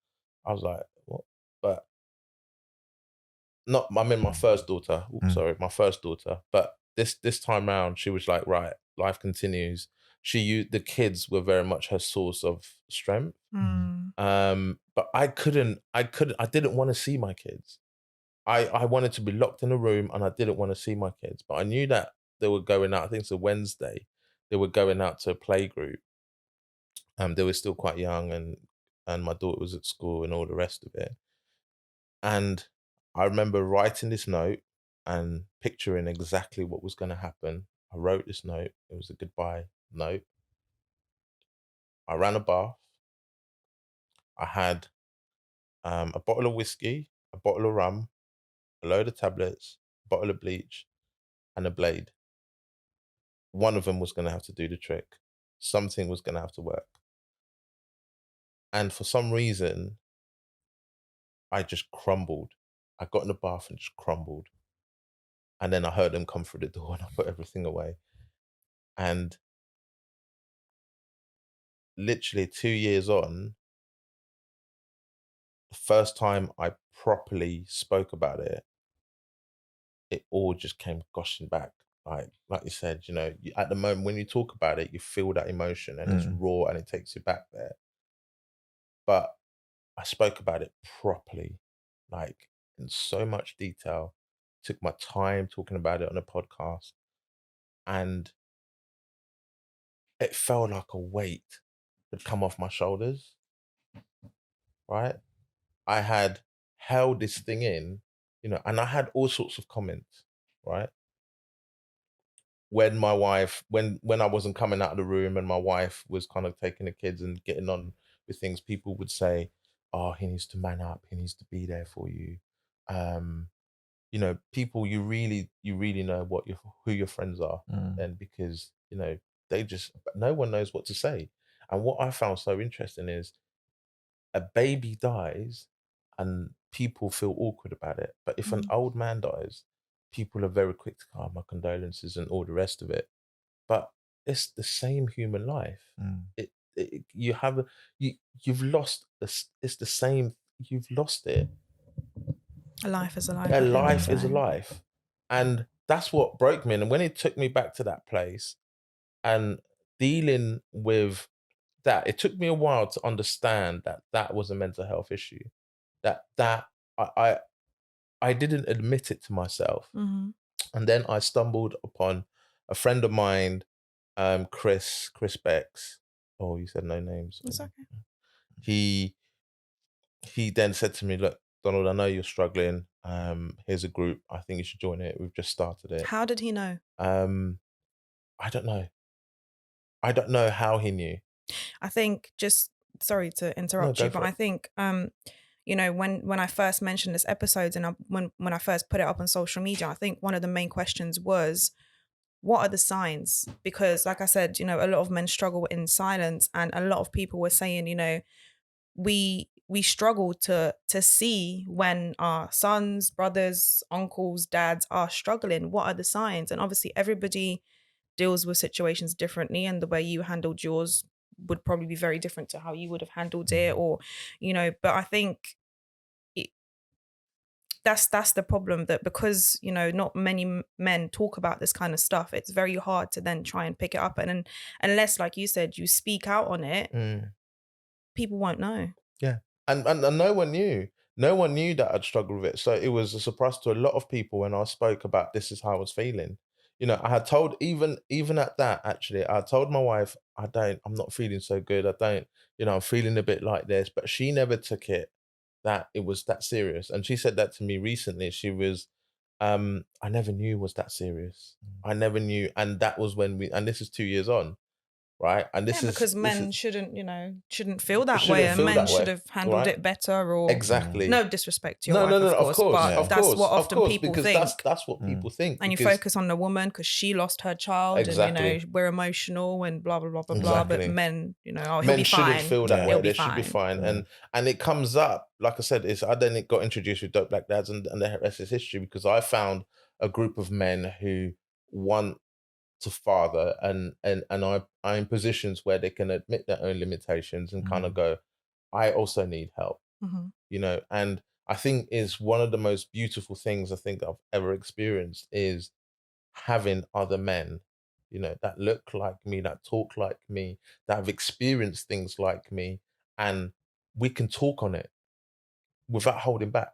I was like, what? But I mean, my first daughter. Oops, sorry, my first daughter. But this time round, she was like, right, life continues. The kids were very much her source of strength. But I didn't want to see my kids. I wanted to be locked in a room and I didn't want to see my kids. But I knew that they were going out, I think it's a Wednesday, they were going out to a play group. They were still quite young and my daughter was at school and all the rest of it. And I remember writing this note and picturing exactly what was going to happen. I wrote this note. It was a goodbye note. I ran a bath. I had a bottle of whiskey, a bottle of rum, a load of tablets, a bottle of bleach, and a blade. One of them was going to have to do the trick. Something was going to have to work. And for some reason, I just crumbled. I got in the bath and just crumbled. And then I heard them come through the door and I put everything away. And literally 2 years on, the first time I properly spoke about it, it all just came gushing back. Like you said, at the moment when you talk about it, you feel that emotion and it's raw and it takes you back there. But I spoke about it properly, like in so much detail, took my time talking about it on a podcast, and it felt like a weight had come off my shoulders, right? I had held this thing in, and I had all sorts of comments, right? When I wasn't coming out of the room and my wife was kind of taking the kids and getting on with things, people would say, oh, he needs to man up, he needs to be there for you. People you really know who your friends are, and because no one knows what to say. And what I found so interesting is a baby dies and people feel awkward about it. But if an old man dies, people are very quick to my condolences and all the rest of it. But it's the same human life. You have you've lost this. It's the same. You've lost it.
A life is a life.
A
at the end of
life
the
is a
day.
life, and that's what broke me. And when it took me back to that place and dealing with that, it took me a while to understand that that was a mental health issue. That I didn't admit it to myself,
Mhm.
and then I stumbled upon a friend of mine, Chris Becks. Oh, you said no names.
It's okay.
He then said to me, "Look, Donald, I know you're struggling. Here's a group. I think you should join it. We've just started it."
How did he know?
I don't know. I don't know how he knew.
I think just sorry to
No,
interrupt
go
you, but
for
I
it.
think you know, when I first mentioned this episode and when I first put it up on social media, I think one of the main questions was, what are the signs? Because like I said, you know, a lot of men struggle in silence, and a lot of people were saying, you know, we struggle to see when our sons, brothers, uncles, dads are struggling. What are the signs? And obviously everybody deals with situations differently, and the way you handled yours would probably be very different to how you would have handled it, or you know. But I think it, that's the problem, that because you know not many men talk about this kind of stuff, it's very hard to then try and pick it up, and then unless, like you said, you speak out on it, people won't know.
Yeah. And no one knew. No one knew that I'd struggled with it. So it was a surprise to a lot of people when I spoke about this is how I was feeling. You know, I had told even at that, actually, I told my wife, I'm not feeling so good. I'm feeling a bit like this. But she never took it that it was that serious. And she said that to me recently. She was, I never knew it was that serious. I never knew. And that was when and this is 2 years on, right? And
Yeah, because men shouldn't, you know, shouldn't feel that way,
shouldn't
and
feel
men
that
should
way,
have handled
right?
it better, or
Exactly.
no disrespect to your
No,
wife,
no,
of
no,
course,
of course,
but
of
that's
course,
what
of
often
course,
people
because
think.
that's what people think.
And you
because-
focus on the woman because she lost her child, and you know
Exactly.
we're emotional and blah blah blah blah blah. But
Exactly.
men, you know, oh, he'll
Men
be
shouldn't
fine.
feel that
Yeah.
way.
He'll be
They should be fine. And it comes up, like I said, I then got introduced with Dope Black Dads, and the rest is history, because I found a group of men who want to father, and I'm in positions where they can admit their own limitations and kind of go, I also need help. You know, and I think is one of the most beautiful things I think I've ever experienced is having other men, you know, that look like me, that talk like me, that have experienced things like me, and we can talk on it without holding back,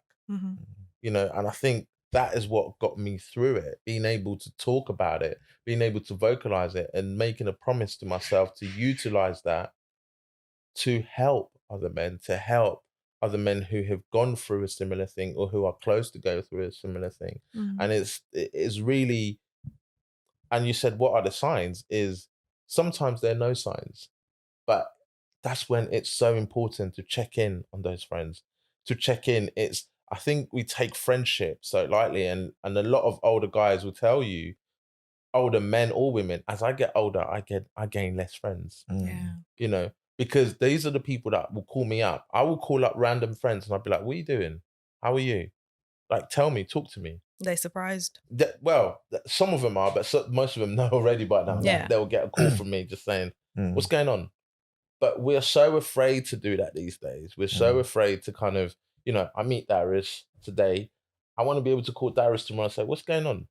you know. And I think that is what got me through it, being able to talk about it, being able to vocalize it, and making a promise to myself to utilize that to help other men, to help other men who have gone through a similar thing or who are close to go through a similar thing. And it's really, and you said what are the signs, is sometimes there are no signs, but that's when it's so important to check in on those friends, to check in. I think we take friendship so lightly, and a lot of older guys will tell you, older men or women, as I get older, I gain less friends.
Yeah.
You know, because these are the people that will call me up. I will call up random friends and I'll be like, what are you doing? How are you? Like, tell me, talk to me.
They surprised.
Some of them are, but most of them know already by now.
Yeah.
They'll get a call from me just saying, what's going on? But we're so afraid to do that these days. We're so afraid to kind of, you know, I meet Darius today. I want to be able to call Darius tomorrow and say, what's going on?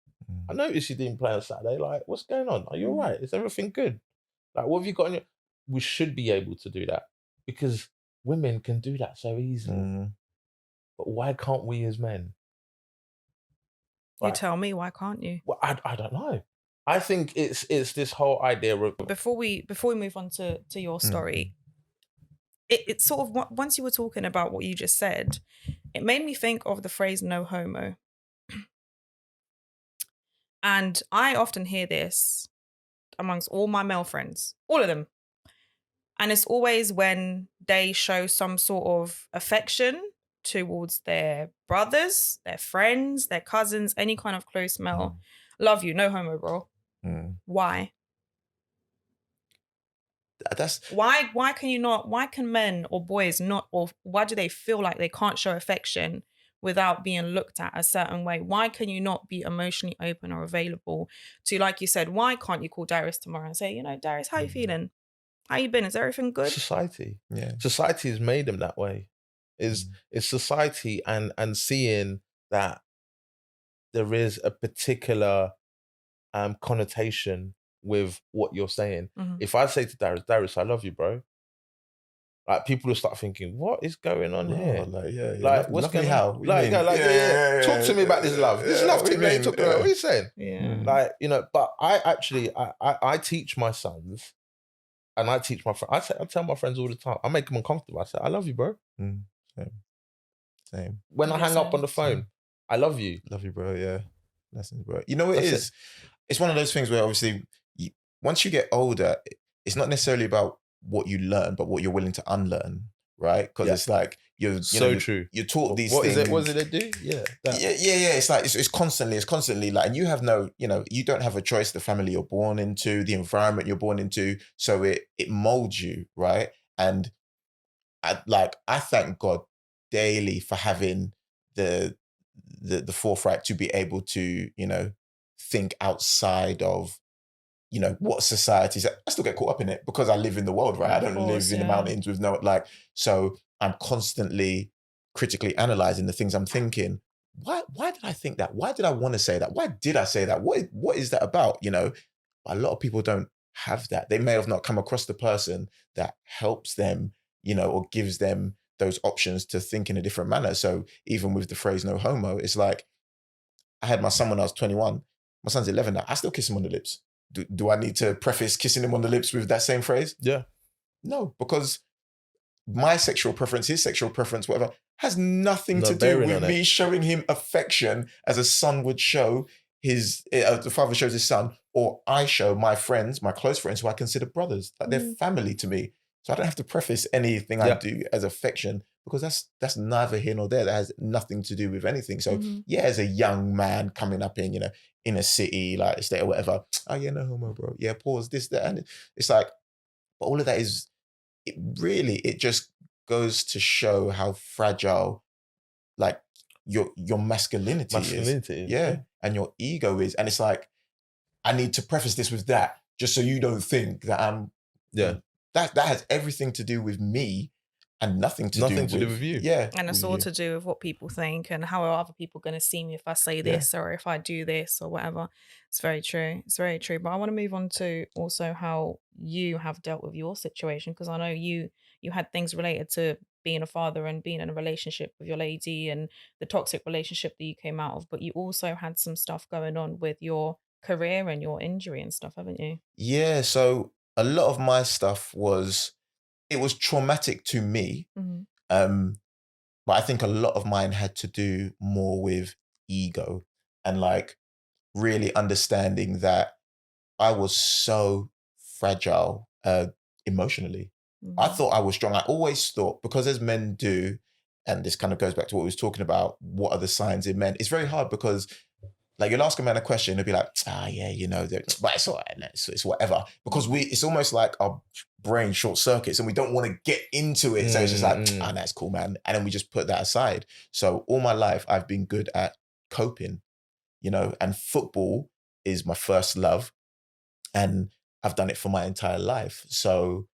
I noticed you didn't play on Saturday. Like, what's going on? Are you all right? Is everything good? Like, what have you got on your... We should be able to do that, because women can do that so easily. But why can't we as men?
You tell me, why can't you?
Well, I don't know. I think it's this whole idea of...
Before we move on to your story, it sort of, once you were talking about what you just said, it made me think of the phrase "no homo," and I often hear this amongst all my male friends, all of them, and it's always when they show some sort of affection towards their brothers, their friends, their cousins, any kind of close male. Love you, no homo, bro. Why?
that's
Why can you not? Why can men or boys not? Or why do they feel like they can't show affection without being looked at a certain way? Why can you not be emotionally open or available to, like you said, why can't you call Darius tomorrow and say, Darius, how you feeling? How you been? Is everything good?
Society.
yeah.
Society has made them that way. It's society and seeing that there is a particular connotation with what you're saying.
Mhm.
If I say to Darius, I love you, bro. Like people will start thinking, what is going on here?
Like, yeah.
Like, what's
love me
going
how?
on?
What do you mean?
Yeah. Talk to me about this love. This love
what do
thing
you
that you
mean?
talking about. What are you saying?
Yeah.
Like, but I actually, I teach my sons and I teach my friends. I tell my friends all the time, I make them uncomfortable. I say, I love you, bro.
Same.
When I
Yeah,
hang up
same.
on the phone, I love you.
Love you, bro. Yeah. Lessons, bro. You know what it
That's
is? It's one of those things where obviously once you get older, it's not necessarily about what you learn, but what you're willing to unlearn, right? Because it's like you're
true.
You're taught these
What
things.
is it? What did they do? Yeah.
Yeah. It's like it's constantly like, and you have no, you don't have a choice. The family you're born into, the environment you're born into, so it molds you, right? And I thank God daily for having the forthright to be able to think outside of what society's. I still get caught up in it because I live in the world, right? I don't
course,
live in the
yeah.
mountains with so I'm constantly critically analyzing the things I'm thinking. Why did I think that? Why did I want to say that? Why did I say that? What is that about? A lot of people don't have that. They may have not come across the person that helps them, or gives them those options to think in a different manner. So even with the phrase "no homo," it's like I had my son when I was 21. My son's 11 now. I still kiss him on the lips. Do I need to preface kissing him on the lips with that same phrase?
Yeah.
No, because my sexual preference, his sexual preference, whatever, has nothing
No
to do
bearing
with
on
me
it.
showing him affection as a son would show the father shows his son, or I show my friends, my close friends who I consider brothers, like they're family to me. So I don't have to preface anything I do as affection, because that's neither here nor there. That has nothing to do with anything. So yeah, as a young man coming up in, in a city, like a state or whatever, oh yeah, no homo, bro. Yeah, pause, this, that. And it's like, but all of that is, it just goes to show how fragile, like, your masculinity is. Yeah. And your ego is. And it's like, I need to preface this with that, just so you don't think that I'm, that has everything to do with me and nothing to do with
you.
Yeah.
And it's all to do with what people think and how are other people going to see me if I say this or if I do this or whatever. It's very true. It's very true. But I want to move on to also how you have dealt with your situation, because I know you had things related to being a father and being in a relationship with your lady and the toxic relationship that you came out of. But you also had some stuff going on with your career and your injury and stuff, haven't you?
Yeah. So a lot of my stuff was traumatic to me. But I think a lot of mine had to do more with ego and like really understanding that I was so fragile emotionally. I thought I was strong. I always thought, because as men do, and this kind of goes back to what we was talking about, what are the signs in men? It's very hard because like you'll ask a man a question, he'll be like, but it's all right, it's whatever. Because it's almost like our brain short circuits and we don't want to get into it. So it's just like, that's cool, man. And then we just put that aside. So all my life, I've been good at coping, and football is my first love. And I've done it for my entire life. So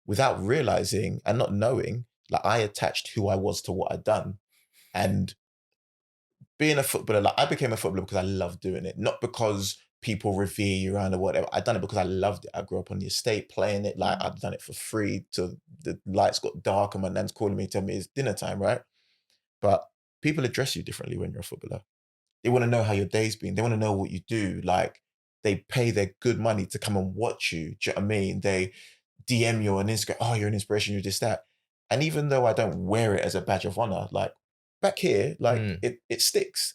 without realizing and not knowing, like I attached who I was to what I'd done. And being a footballer, like I became a footballer because I loved doing it, not because people revere you around or whatever. I'd done it because I loved it. I grew up on the estate playing it. Like I'd done it for free till the lights got dark and my nan's calling me, telling me it's dinner time, right? But people address you differently when you're a footballer. They want to know how your day's been. They want to know what you do. Like they pay their good money to come and watch you. Do you know what I mean? They DM you on Instagram. Oh, you're an inspiration. You're this, that. And even though I don't wear it as a badge of honor, like back here, like it sticks.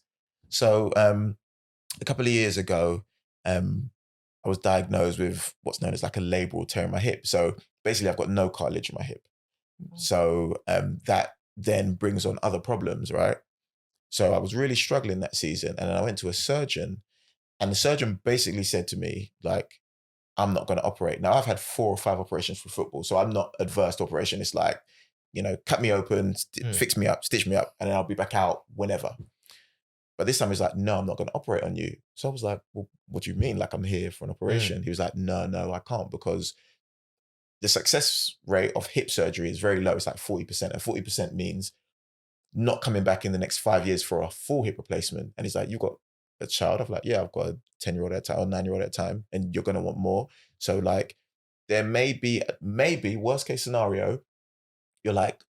So a couple of years ago, I was diagnosed with what's known as like a labral tear in my hip. So basically I've got no cartilage in my hip. So that then brings on other problems, right? So I was really struggling that season. And then I went to a surgeon and the surgeon basically said to me, like, I'm not going to operate. Now I've had 4 or 5 operations for football, so I'm not adverse to operation. It's like, cut me open, fix me up, stitch me up, and then I'll be back out whenever. But this time he's like, no, I'm not going to operate on you. So I was like, well, what do you mean? Like, I'm here for an operation. He was like, no, I can't, because the success rate of hip surgery is very low. It's like 40%, and 40% means not coming back in the next 5 years for a full hip replacement. And he's like, you've got a child? I'm like, yeah, I've got a 10-year-old at a time or 9-year-old at a time, and you're going to want more. So like, there may be, worst case scenario, you're like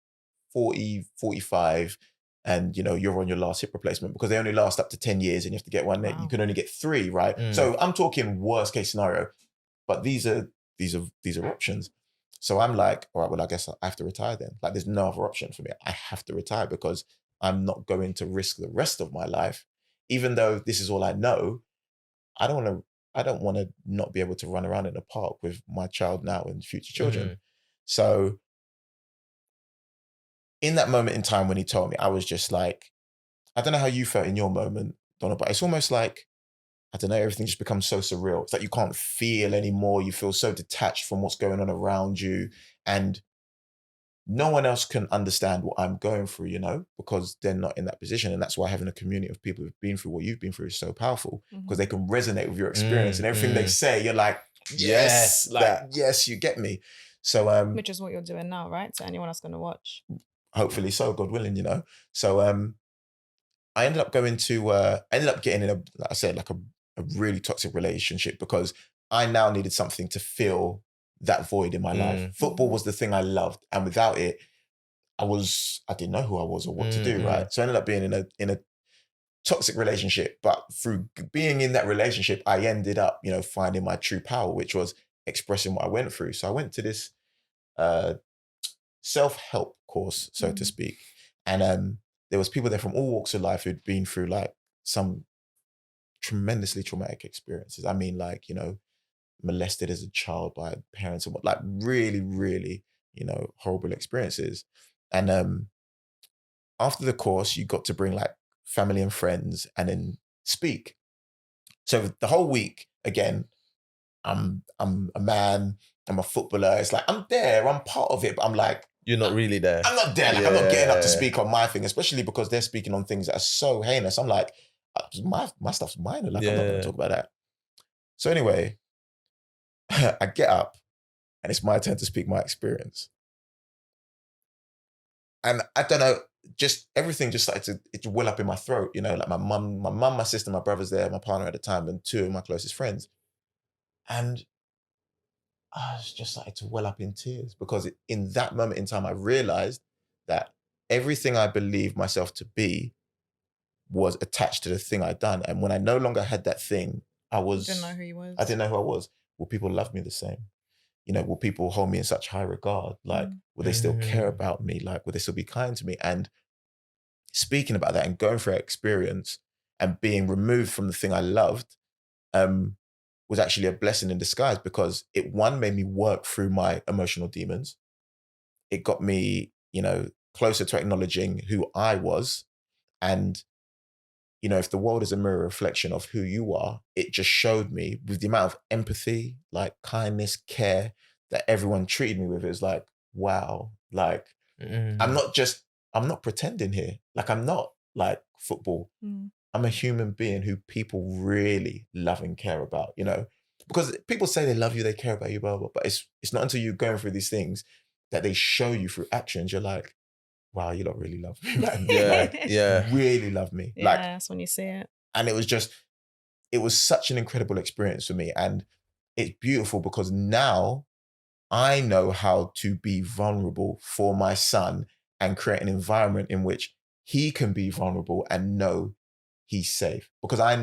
40, 45, and you're on your last hip replacement, because they only last up to 10 years and you have to get one. Wow. You can only get 3, right? So I'm talking worst case scenario, but these are options. So I'm like, all right, well, I guess I have to retire then. Like, there's no other option for me. I have to retire, because I'm not going to risk the rest of my life. Even though this is all I know, I don't want to not be able to run around in the park with my child now and future children. So in that moment in time when he told me, I was just like, I don't know how you felt in your moment, Donna, but it's almost like, I don't know, everything just becomes so surreal. It's like you can't feel anymore. You feel so detached from what's going on around you. And no one else can understand what I'm going through, because they're not in that position. And that's why having a community of people who've been through what you've been through is so powerful, because they can resonate with your experience, and everything they say, you're like, yes, yes, you get me. So,
which is what you're doing now, right? So anyone else going to watch?
Hopefully so, God willing, So, I ended up getting in like I said, like a really toxic relationship, because I now needed something to fill that void in my life. Football was the thing I loved, and without it, I didn't know who I was or what to do, right? So I ended up being in a toxic relationship, but through being in that relationship, I ended up, finding my true power, which was expressing what I went through. So I went to this self-help course, so to speak, and there was people there from all walks of life who'd been through like some tremendously traumatic experiences. I mean, like, molested as a child by parents, and like really, really, horrible experiences. And after the course, you got to bring like family and friends and then speak. So the whole week, again, I'm a man, I'm a footballer. It's like, I'm there, I'm part of it, but I'm like,
you're not really there.
I'm not there. Like, I'm not getting up to speak on my thing, especially because they're speaking on things that are so heinous. I'm like, my stuff's minor. Like, I'm not going to talk about that. So anyway, I get up and it's my turn to speak my experience. And I don't know, just everything just started to well up in my throat, like my mum, my sister, my brother's there, my partner at the time, and 2 of my closest friends. And I was just started to well up in tears, because in that moment in time, I realized that everything I believed myself to be was attached to the thing I'd done. And when I no longer had that thing, I didn't know who you was. I didn't know who I was. Will people love me the same? Will people hold me in such high regard? Like, will they still care about me? Like, will they still be kind to me? And speaking about that and going through that experience and being removed from the thing I loved, was actually a blessing in disguise, because it, one, made me work through my emotional demons. It got me, closer to acknowledging who I was. And, if the world is a mirror reflection of who you are, it just showed me, with the amount of empathy, like kindness, care that everyone treated me with, it was like, wow, like, I'm not pretending here. Like, I'm not like football. I'm a human being who people really love and care about, because people say they love you, they care about you, blah, blah, blah, but it's not until you're going through these things that they show you through actions. You're like, wow, you don't really love me. Like, you really love me.
Yeah,
like,
that's when you see it.
And it was such an incredible experience for me. And it's beautiful, because now I know how to be vulnerable for my son and create an environment in which he can be vulnerable and know he's safe. Because I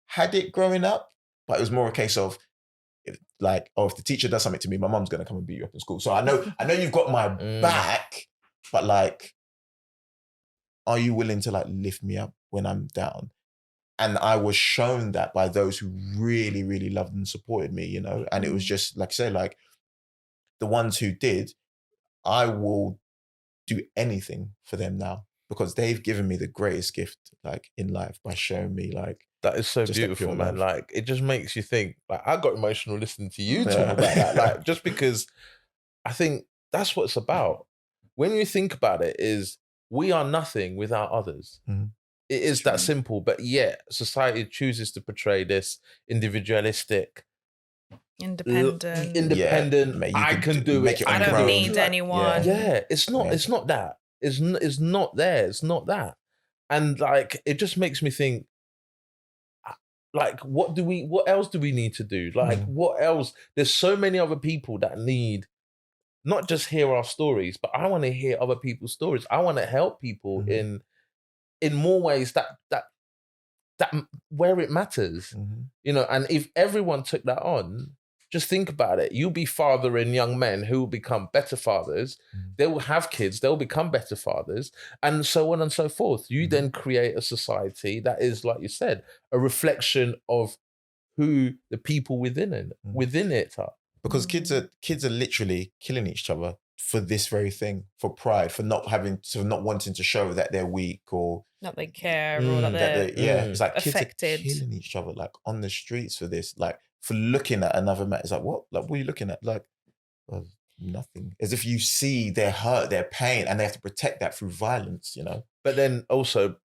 had it growing up, but it was more a case of, if the teacher does something to me, my mom's going to come and beat you up in school. So I know you've got my back, but like, are you willing to like lift me up when I'm down? And I was shown that by those who really, really loved and supported me, and it was just, like I say, like, the ones who did, I will do anything for them now, because they've given me the greatest gift, like, in life, by showing me, like,
That is so
Just that
beautiful,
pure
man.
love.
Like, it just makes you think. Like, I got emotional listening to you
Yeah.
talk about that. Like, just because I think that's what it's about. When you think about it, is we are nothing without others.
Mhm.
It is that simple, but yet society chooses to portray this individualistic,
Independent.
independent.
mate, you
I
could
can do
make
it.
your
I
own
don't
grown.
need
Like,
anyone.
Yeah, it's not.
Yeah.
It's not that. It's not there. It's not that. And like, it just makes me think. Like, what else do we need to do? Like, what else? There's so many other people that need not just hear our stories, but I want to hear other people's stories. I want to help people in more ways that where it matters. You know, and if everyone took that on, just think about it. You'll be fathering young men who will become better fathers. They will have kids. They'll become better fathers, and so on and so forth. You then create a society that is, like you said, a reflection of who the people within it are.
Because kids are literally killing each other for this very thing, for pride, for not wanting to show that they're weak or
Not they care or that they're
it's like
affected.
kids are killing each other like on the streets for this, like for looking at another man. It's like, what are you looking at? Like, well, nothing. As if you see their hurt, their pain, and they have to protect that through violence, you know.
But then also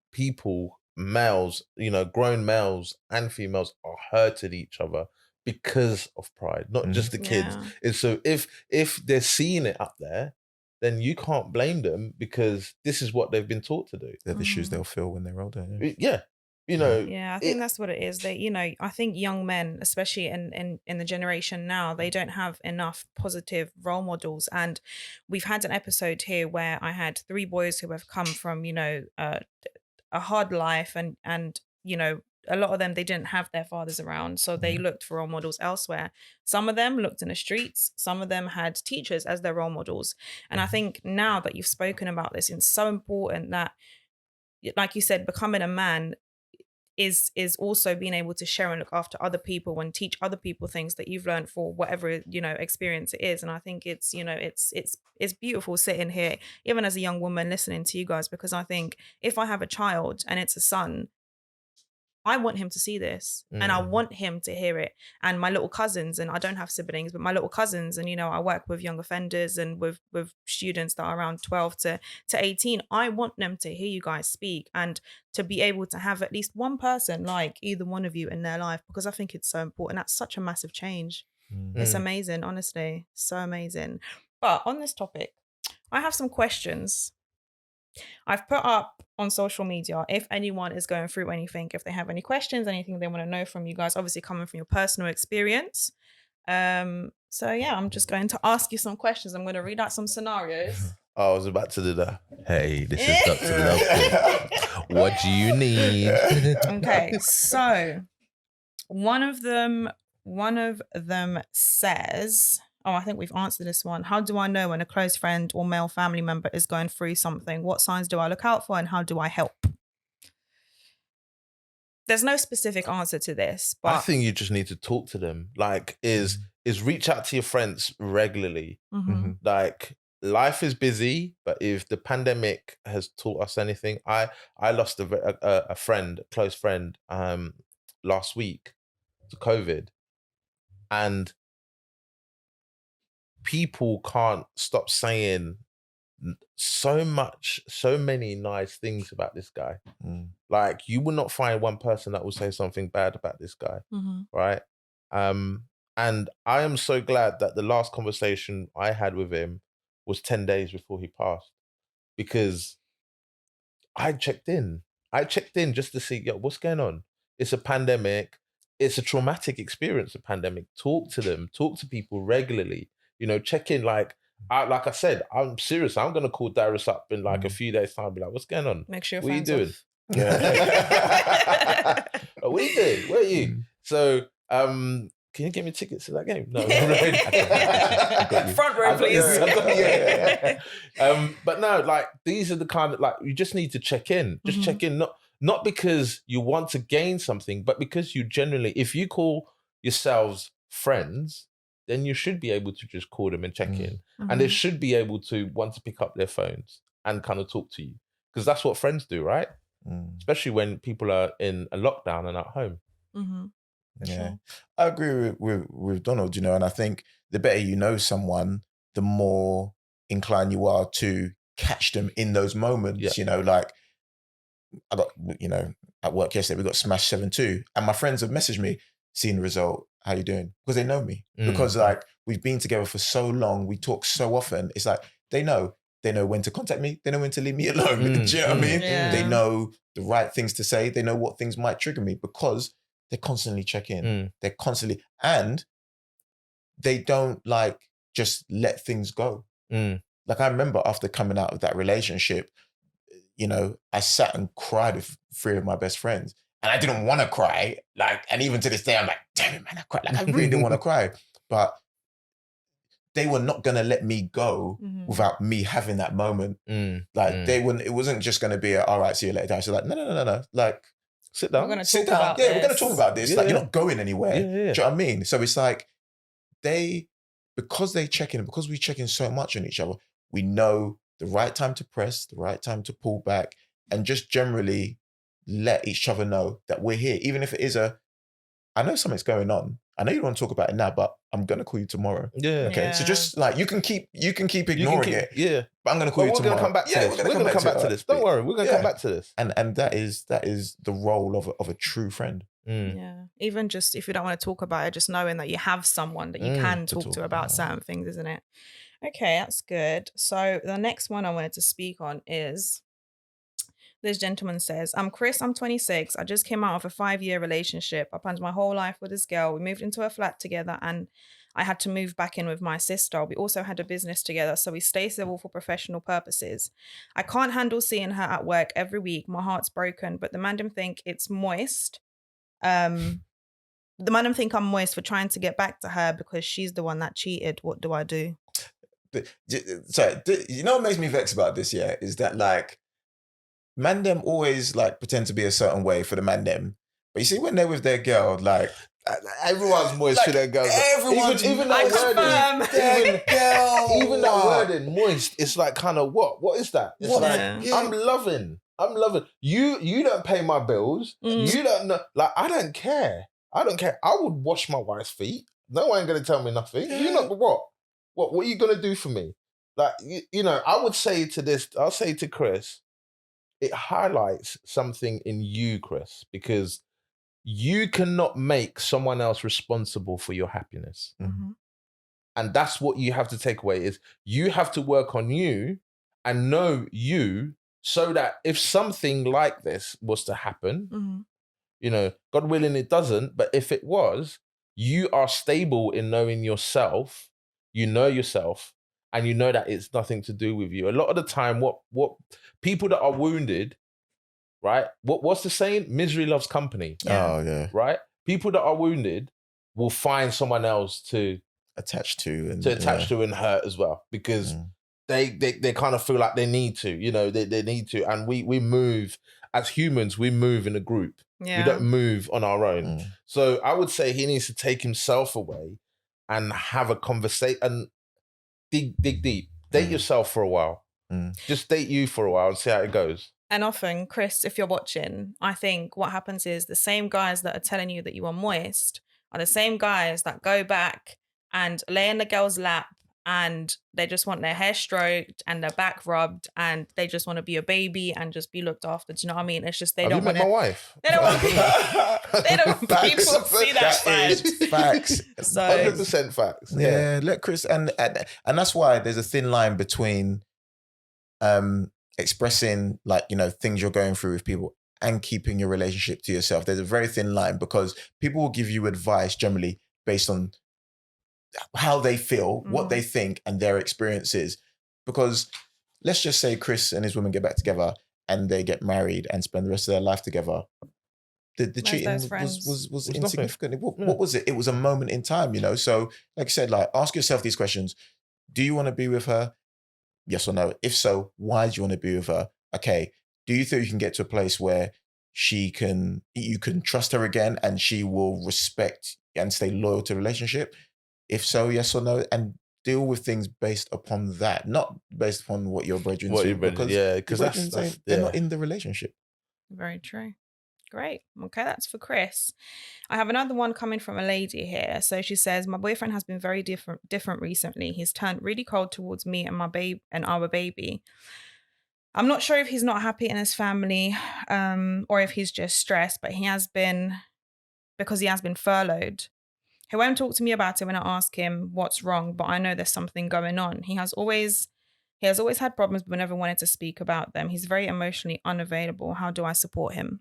males, you know, grown males and females are hurting each other because of pride, not just the kids.
Yeah.
And so if they're seeing it up there, then you can't blame them because this is what they've been taught to do.
They're the shoes they'll feel when they're older.
Yeah. You know.
Yeah, I think that's what it is. They, you know, I think young men, especially in the generation now, they don't have enough positive role models. And we've had an episode here where I had 3 boys who have come from, you know, a hard life, and you know, a lot of them, they didn't have their fathers around, so they looked for role models elsewhere. Some of them looked in the streets. Some of them had teachers as their role models. And I think now that you've spoken about this, it's so important that, like you said, becoming a man is also being able to share and look after other people and teach other people things that you've learned for whatever, you know, experience it is. And I think it's, you know, it's beautiful sitting here, even as a young woman, listening to you guys, because I think if I have a child and it's a son, I want him to see this and I want him to hear it. And my little cousins, and I don't have siblings, but my little cousins, and, you know, I work with young offenders and with students that are around 12 to 18. I want them to hear you guys speak and to be able to have at least one person like either one of you in their life, because I think it's so important. That's such a massive change. It's amazing, honestly, so amazing. But on this topic, I have some questions I've put up on social media. If anyone is going through anything, if they have any questions, anything they want to know from you guys, obviously coming from your personal experience. So yeah, I'm just going to ask you some questions. I'm going to read out some scenarios.
I was about to do that. Hey, this is Dr. Love. What do you need?
Okay, so one of them says, oh, I think we've answered this one. How do I know when a close friend or male family member is going through something? What signs do I look out for and how do I help? There's no specific answer to this, but
I think you just need to talk to them. Like, is reach out to your friends regularly. Like, life is busy, but if the pandemic has taught us anything, I lost a friend, a close friend, last week to COVID, and people can't stop saying so many nice things about this guy. Like, you will not find one person that will say something bad about this guy, right? And I am so glad that the last conversation I had with him was 10 days before he passed, because I checked in just to see, yo, what's going on? It's a pandemic. It's a traumatic experience, a pandemic. Talk to them, talk to people regularly, you know, check in. Like I said, I'm serious. I'm going to call Darius up in like a few days' time, be like, what's going on?
make sure
What are you
your
doing?
fans
Yeah. What are you doing? Where are you? So, can you get me tickets to that game? No.
Front row, please.
But no, like, these are the kind of, like, you just need to check in. Just check in, not because you want to gain something, but because you generally, if you call yourselves friends, then you should be able to just call them and check in. And they should be able to want to pick up their phones and kind of talk to you. Because that's what friends do, right? especially when people are in a lockdown and at home.
Mm-hmm.
Yeah, I agree with Donald, you know, and I think the better you know someone, the more inclined you are to catch them in those moments, you know, like I got, you know, at work yesterday, we got smashed 7-2 and my friends have messaged me, seeing the result, how you doing? Because they know me, because like we've been together for so long, we talk so often, it's like, they know when to contact me, they know when to leave me alone, do you know what I mean?
Yeah.
They know the right things to say, they know what things might trigger me because they constantly check in. They're constantly, and they don't like just let things go. Like I remember after coming out of that relationship, you know, I sat and cried with 3 of my best friends, and I didn't want to cry. Like, and even to this day, I'm like, damn it, man, I cried. Like, I really didn't want to cry, but they were not gonna let me go without me having that moment. Like they wouldn't. It wasn't just gonna be all right, see you later. So like, no. Like, sit down.
We're gonna
sit
talk
down.
about
Yeah, we're
this.
gonna talk about this.
Yeah,
like, you're not going anywhere.
Yeah.
Do you know what I mean? So it's like because they check in, because we check in so much on each other, we know the right time to press, the right time to pull back, and just generally let each other know that we're here, even if it is I know something's going on. I know you don't want to talk about it now, but I'm gonna call you tomorrow.
Yeah.
Okay. So just like you can keep ignoring it.
Yeah.
But I'm gonna call you tomorrow.
We're gonna come back to this. We're gonna come back to this. Don't worry, we're gonna come back to this.
And that is the role of a true friend.
Yeah. Even just if you don't want to talk about it, just knowing that you have someone that you can talk to about certain things, isn't it? Okay, that's good. So the next one I wanted to speak on is this gentleman says, I'm Chris, I'm 26. I just came out of a 5-year relationship. I planned my whole life with this girl. We moved into a flat together and I had to move back in with my sister. We also had a business together, so we stay civil for professional purposes. I can't handle seeing her at work every week. My heart's broken, but the man didn't think it's moist. The man didn't think I'm moist for trying to get back to her because she's the one that cheated. What do I do?
So you know what makes me vexed about this, yeah, is that like man them always like pretend to be a certain way for the man them, but you see when they're with their girl, like
everyone's moist
like,
to their girls.
Everyone's
Even that wording, even that wording, moist. It's like kind of what is that? It's
What?
like
Yeah.
I'm loving. You don't pay my bills. You don't know. Like I don't care. I would wash my wife's feet. No one gonna tell me nothing.
Yeah.
You know what? What are you gonna do for me? Like you know, I would say to this. I'll say to Chris, it highlights something in you, Chris, because you cannot make someone else responsible for your happiness. And that's what you have to take away is you have to work on you and know you so that if something like this was to happen, you know, God willing it doesn't, but if it was, you are stable in knowing yourself, you know yourself, and you know that it's nothing to do with you. A lot of the time, what people that are wounded, right? What's the saying? Misery loves company.
Oh yeah.
Right? People that are wounded will find someone else to
attach to and
hurt as well because they kind of feel like they need to, you know, they need to. And we move as humans, we move in a group. We don't move on our own. So I would say he needs to take himself away and have a conversation and dig deep. Date yourself for a while. Just date you for a while and see how it goes.
And often, Chris, if you're watching, I think what happens is the same guys that are telling you that you are moist are the same guys that go back and lay in the girl's lap and they just want their hair stroked and their back rubbed and they just want to be a baby and just be looked after. Do you know what I mean? It's just they don't want
my wife.
They don't want people to see that side.
Facts.
So
100% facts.
Yeah, let Chris and that's why there's a thin line between expressing like, you know, things you're going through with people and keeping your relationship to yourself. There's a very thin line because people will give you advice generally based on how they feel, what they think and their experiences. Because let's just say Chris and his woman get back together and they get married and spend the rest of their life together. The cheating was insignificant. What was it? It was a moment in time, you know? So like I said, like ask yourself these questions. Do you want to be with her? Yes or no? If so, why do you want to be with her? Okay. Do you think you can get to a place where you can trust her again and she will respect and stay loyal to the relationship? If so, yes or no? And deal with things based upon that, not based upon what your brethren do.
Because
they're not in the relationship.
Very true. Great. Okay, that's for Chris. I have another one coming from a lady here. So she says, my boyfriend has been very different recently. He's turned really cold towards me and my babe and our baby. I'm not sure if he's not happy in his family, or if he's just stressed, but he has been furloughed. He won't talk to me about it when I ask him what's wrong, but I know there's something going on. He has always had problems, but never wanted to speak about them. He's very emotionally unavailable. How do I support him?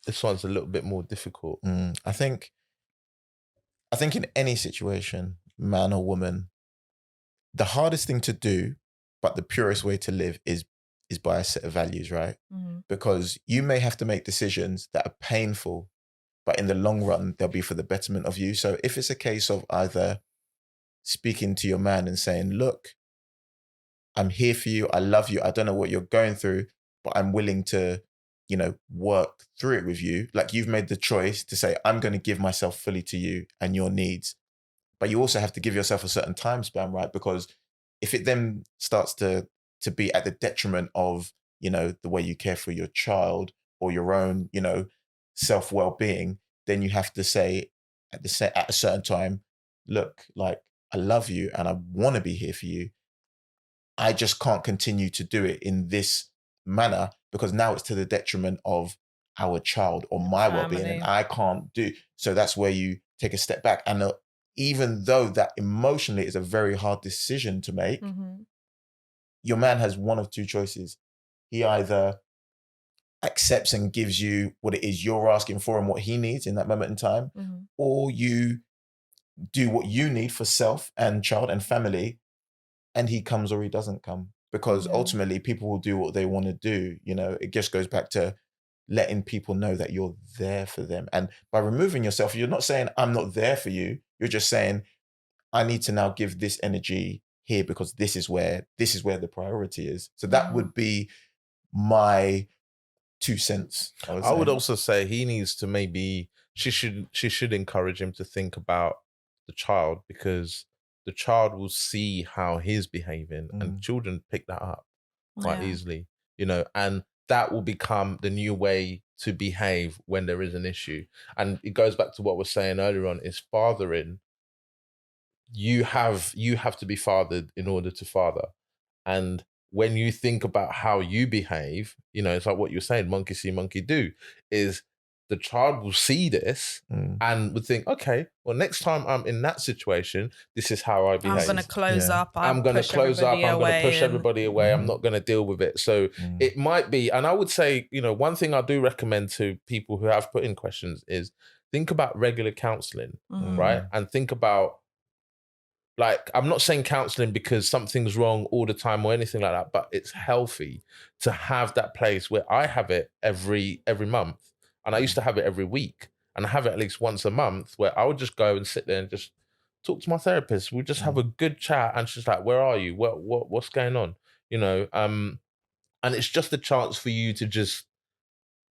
This one's a little bit more difficult.
I think in any situation, man or woman, the hardest thing to do, but the purest way to live is by a set of values, right? Because you may have to make decisions that are painful, but in the long run, they'll be for the betterment of you. So if it's a case of either speaking to your man and saying, look, I'm here for you. I love you. I don't know what you're going through, but I'm willing to, work through it with you. Like, you've made the choice to say, I'm going to give myself fully to you and your needs. But you also have to give yourself a certain time span, right? Because if it then starts to be at the detriment of, the way you care for your child or your own, self well-being, then you have to say at a certain time, look, like, I love you and I want to be here for you. I just can't continue to do it in this manner because now it's to the detriment of our child or my well-being, and I can't do. So that's where you take a step back. And even though that emotionally is a very hard decision to make, your man has one of two choices. He either accepts and gives you what it is you're asking for and what he needs in that moment in time, or you do what you need for self and child and family, and he comes or he doesn't come. Because ultimately people will do what they want to do. It just goes back to letting people know that you're there for them. And by removing yourself, you're not saying I'm not there for you. You're just saying, I need to now give this energy here because this is where the priority is. So that would be my 2 cents.
I would also say he needs to she should encourage him to think about the child, because the child will see how he's behaving, and children pick that up quite easily, and that will become the new way to behave when there is an issue. And it goes back to what we're saying earlier on, is fathering. You have to be fathered in order to father. And when you think about how you behave, it's like what you're saying, monkey see, monkey do, is the child will see this and would think, okay, well, next time I'm in that situation, this is how I behave.
I'm going to close up.
I'm going to close up. I'm going to push everybody away. I'm not going to deal with it. So it might be, and I would say, one thing I do recommend to people who have put in questions is think about regular counseling, right? And think about, like, I'm not saying counseling because something's wrong all the time or anything like that, but it's healthy to have that place where I have it every month. And I used to have it every week, and I have it at least once a month, where I would just go and sit there and just talk to my therapist. We just have a good chat, and she's like, "Where are you? What's going on?" And it's just a chance for you to just,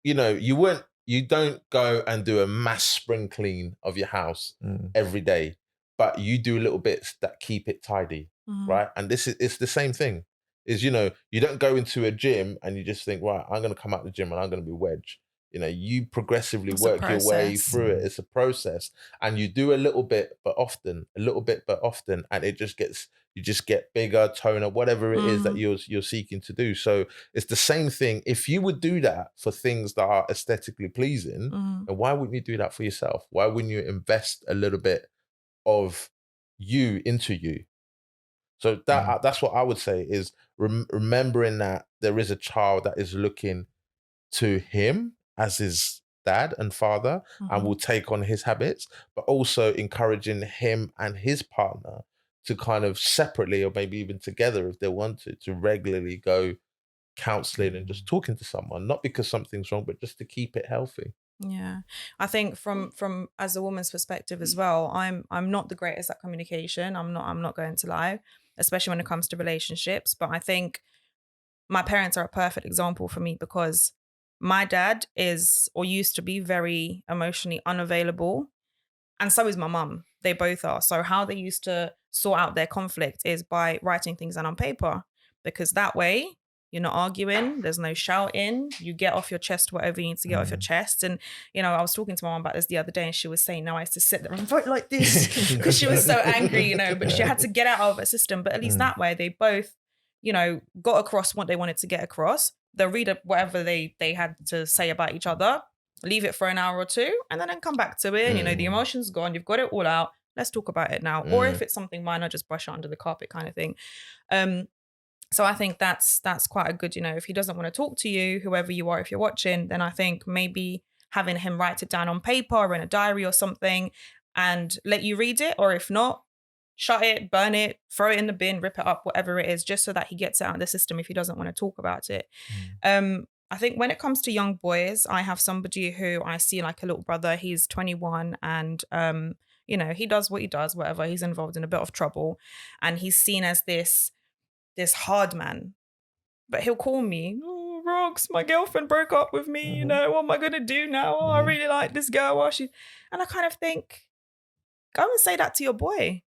you don't go and do a mass spring clean of your house every day, but you do little bits that keep it tidy, right? And it's the same thing. Is you don't go into a gym and you just think, right, I'm going to come out the gym and I'm going to be wedge. You progressively work your way through it. It's a process, and you do a little bit, but often, and you just get bigger, toner, whatever it is that you're seeking to do. So it's the same thing. If you would do that for things that are aesthetically pleasing, then why wouldn't you do that for yourself? Why wouldn't you invest a little bit of you into you? So that's what I would say, is remembering that there is a child that is looking to him as his dad and father and will take on his habits, but also encouraging him and his partner to kind of separately, or maybe even together if they want to regularly go counseling and just talking to someone, not because something's wrong, but just to keep it healthy.
Yeah, I think from as a woman's perspective as well, I'm not the greatest at communication. I'm not going to lie, especially when it comes to relationships. But I think my parents are a perfect example for me, because my dad is, or used to be, very emotionally unavailable, and so is my mum. They both are. So how they used to sort out their conflict is by writing things down on paper, because that way You're not arguing. There's no shouting. You get off your chest whatever you need to get off your chest. And, you know, I was talking to my mom about this the other day and she was saying, no, I used to sit there and vote like this because she was so angry, you know, but she had to get out of her system. But at least that way they both, you know, got across what they wanted to get across. They'll read up whatever they had to say about each other, leave it for an hour or two, and then come back to it. You know, the emotion's gone. You've got it all out. Let's talk about it now. Or if it's something minor, just brush it under the carpet kind of thing. So I think that's quite a good, you know, if he doesn't want to talk to you, whoever you are, if you're watching, then I think maybe having him write it down on paper or in a diary or something and let you read it. Or if not, shut it, burn it, throw it in the bin, rip it up, whatever it is, just so that he gets it out of the system if he doesn't want to talk about it. I think when it comes to young boys, I have somebody who I see like a little brother. He's 21 and, you know, he does what he does, whatever. He's involved in a bit of trouble and he's seen as this hard man. But he'll call me, oh, Rox, my girlfriend broke up with me, you know, what am I going to do now? Oh, I really like this girl. And I kind of think, go and say that to your boy.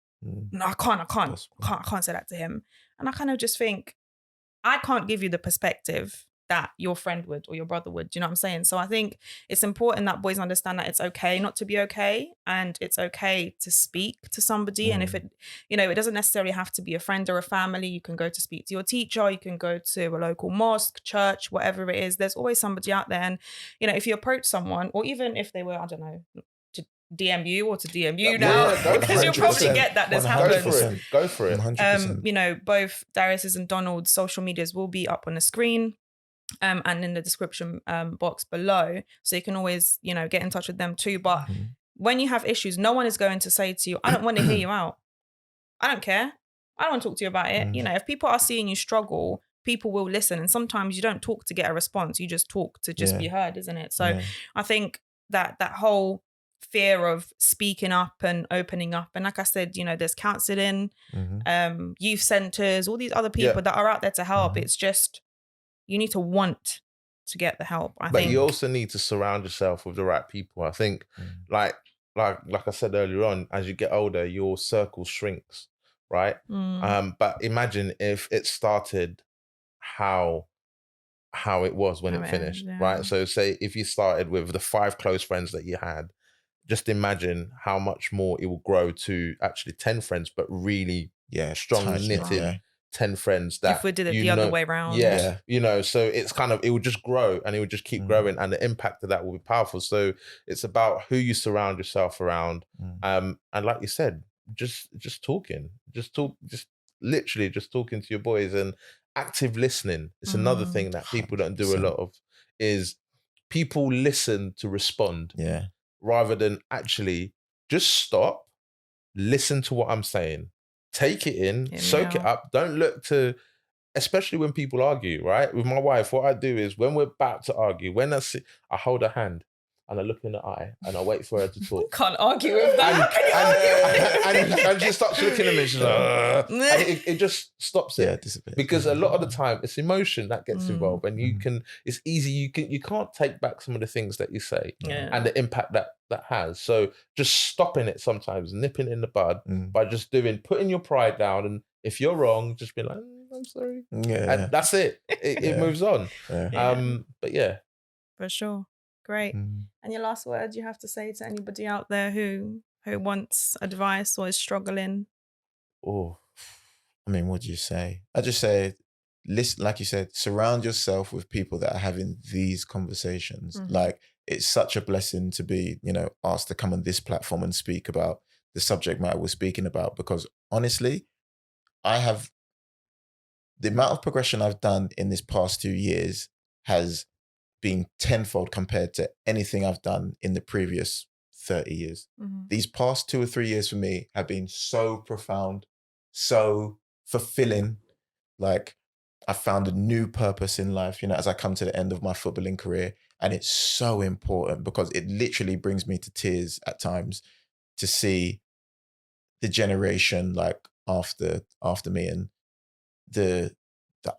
No, I can't say that to him. And I kind of just think, I can't give you the perspective that your friend would or your brother would. Do you know what I'm saying? So I think it's important that boys understand that it's okay not to be okay and it's okay to speak to somebody. And if it, you know, it doesn't necessarily have to be a friend or a family. You can go to speak to your teacher. You can go to a local mosque, church, whatever it is. There's always somebody out there. And, you know, if you approach someone or even if they were, I don't know, to DM you or to DM you now, because you'll probably get that this happens.
Go for it.
100%.
You know, both Darius's and Donald's social medias will be up on the screen. And in the description box below. So you can always, you know, get in touch with them too. But when you have issues, no one is going to say to you, I don't want to hear you out. I don't care. I don't want to talk to you about it. You know, if people are seeing you struggle, people will listen. And sometimes you don't talk to get a response. You just talk to just be heard, isn't it? So I think that whole fear of speaking up and opening up. And like I said, you know, there's counseling, youth centers, all these other people that are out there to help. It's just, you need to want to get the help. I think.
But you also need to surround yourself with the right people. I think, like I said earlier on, as you get older, your circle shrinks, right? But imagine if it started how it was when it finished, right? So say if you started with the 5 close friends that you had, just imagine how much more it will grow to actually 10 friends, but really strongly knitted. 10 friends that
if we did it the other way around.
You know, so it's kind of, it would just grow and it would just keep growing and the impact of that will be powerful. So it's about who you surround yourself around. And like you said, just talking, just literally just talking to your boys and active listening. It's another thing that people don't do a lot of, is people listen to respond rather than actually just stop, listen to what I'm saying. Take it in, soak it up. Don't look to, especially when people argue, right? With my wife, what I do is when we're about to argue, when I hold her hand and I look in the eye and I wait for her to talk.
Can't argue with that.
And she starts looking at me, she's like, and it just stops it. Because a lot of the time it's emotion that gets involved and it's easy, you can't take back some of the things that you say and the impact that has. So just stopping it sometimes, nipping it in the bud by just putting your pride down, and if you're wrong, just be like, I'm sorry. And that's it. It moves on. But yeah.
For sure. Great. And your last words you have to say to anybody out there who wants advice or is struggling?
Oh, I mean, what do you say? I just say, listen, like you said, surround yourself with people that are having these conversations. Like, it's such a blessing to be, you know, asked to come on this platform and speak about the subject matter we're speaking about, because honestly, the amount of progression I've done in this past 2 years has been tenfold compared to anything I've done in the previous 30 years. These past 2 or 3 years for me have been so profound, so fulfilling. Like, I found a new purpose in life, you know, as I come to the end of my footballing career. And it's so important because it literally brings me to tears at times to see the generation like after me and the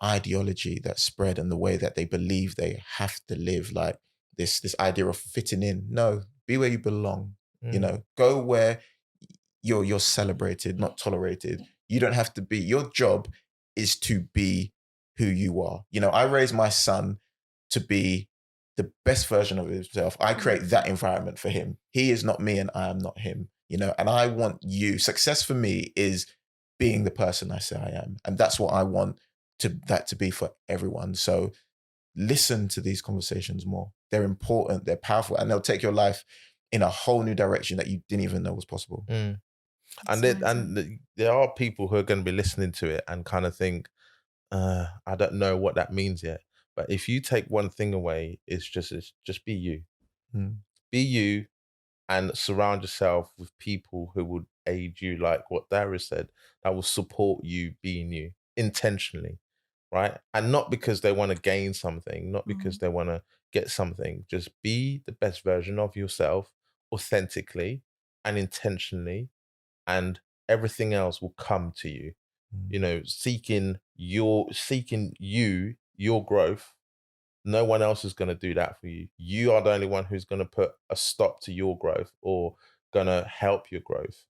ideology that spread and the way that they believe they have to live, like this idea of fitting in. No, be where you belong. You know, go where you're celebrated, not tolerated. You don't have to be. Your job is to be who you are. You know, I raise my son to be the best version of himself. I create that environment for him. He is not me and I am not him, you know, and I want you. Success for me is being the person I say I am. And that's what I want that to be for everyone. So listen to these conversations more. They're important, they're powerful, and they'll take your life in a whole new direction that you didn't even know was possible.
And there are people who are going to be listening to it and kind of think, I don't know what that means yet. But if you take one thing away, it's just be you. Be you, and surround yourself with people who would aid you, like what Darius said, that will support you being you intentionally, right? And not because they want to gain something, not because they want to get something. Just be the best version of yourself authentically and intentionally, and everything else will come to you. You know, seeking your growth. No one else is going to do that for you. You are the only one who's going to put a stop to your growth or going to help your growth.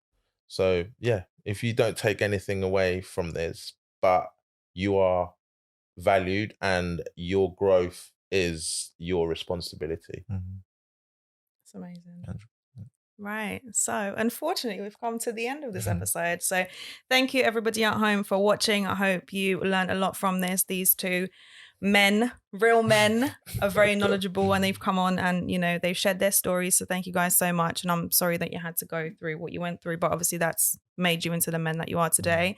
So yeah, if you don't take anything away from this, but you are valued and your growth is your responsibility.
It's amazing. Right. So unfortunately, we've come to the end of this episode. So thank you everybody at home for watching. I hope you learned a lot from this. These two men, real men, are very knowledgeable, and they've come on and, you know, they've shared their stories. So thank you guys so much. And I'm sorry that you had to go through what you went through, but obviously that's made you into the men that you are today.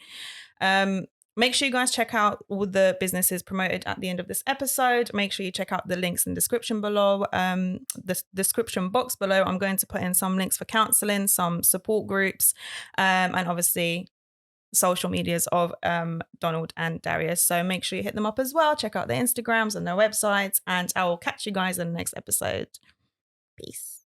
Make sure you guys check out all the businesses promoted at the end of this episode. Make sure you check out the links in the description below. The description box below, I'm going to put in some links for counseling, some support groups, and obviously social medias of Donald and Darius. So make sure you hit them up as well. Check out their Instagrams and their websites, and I will catch you guys in the next episode. Peace.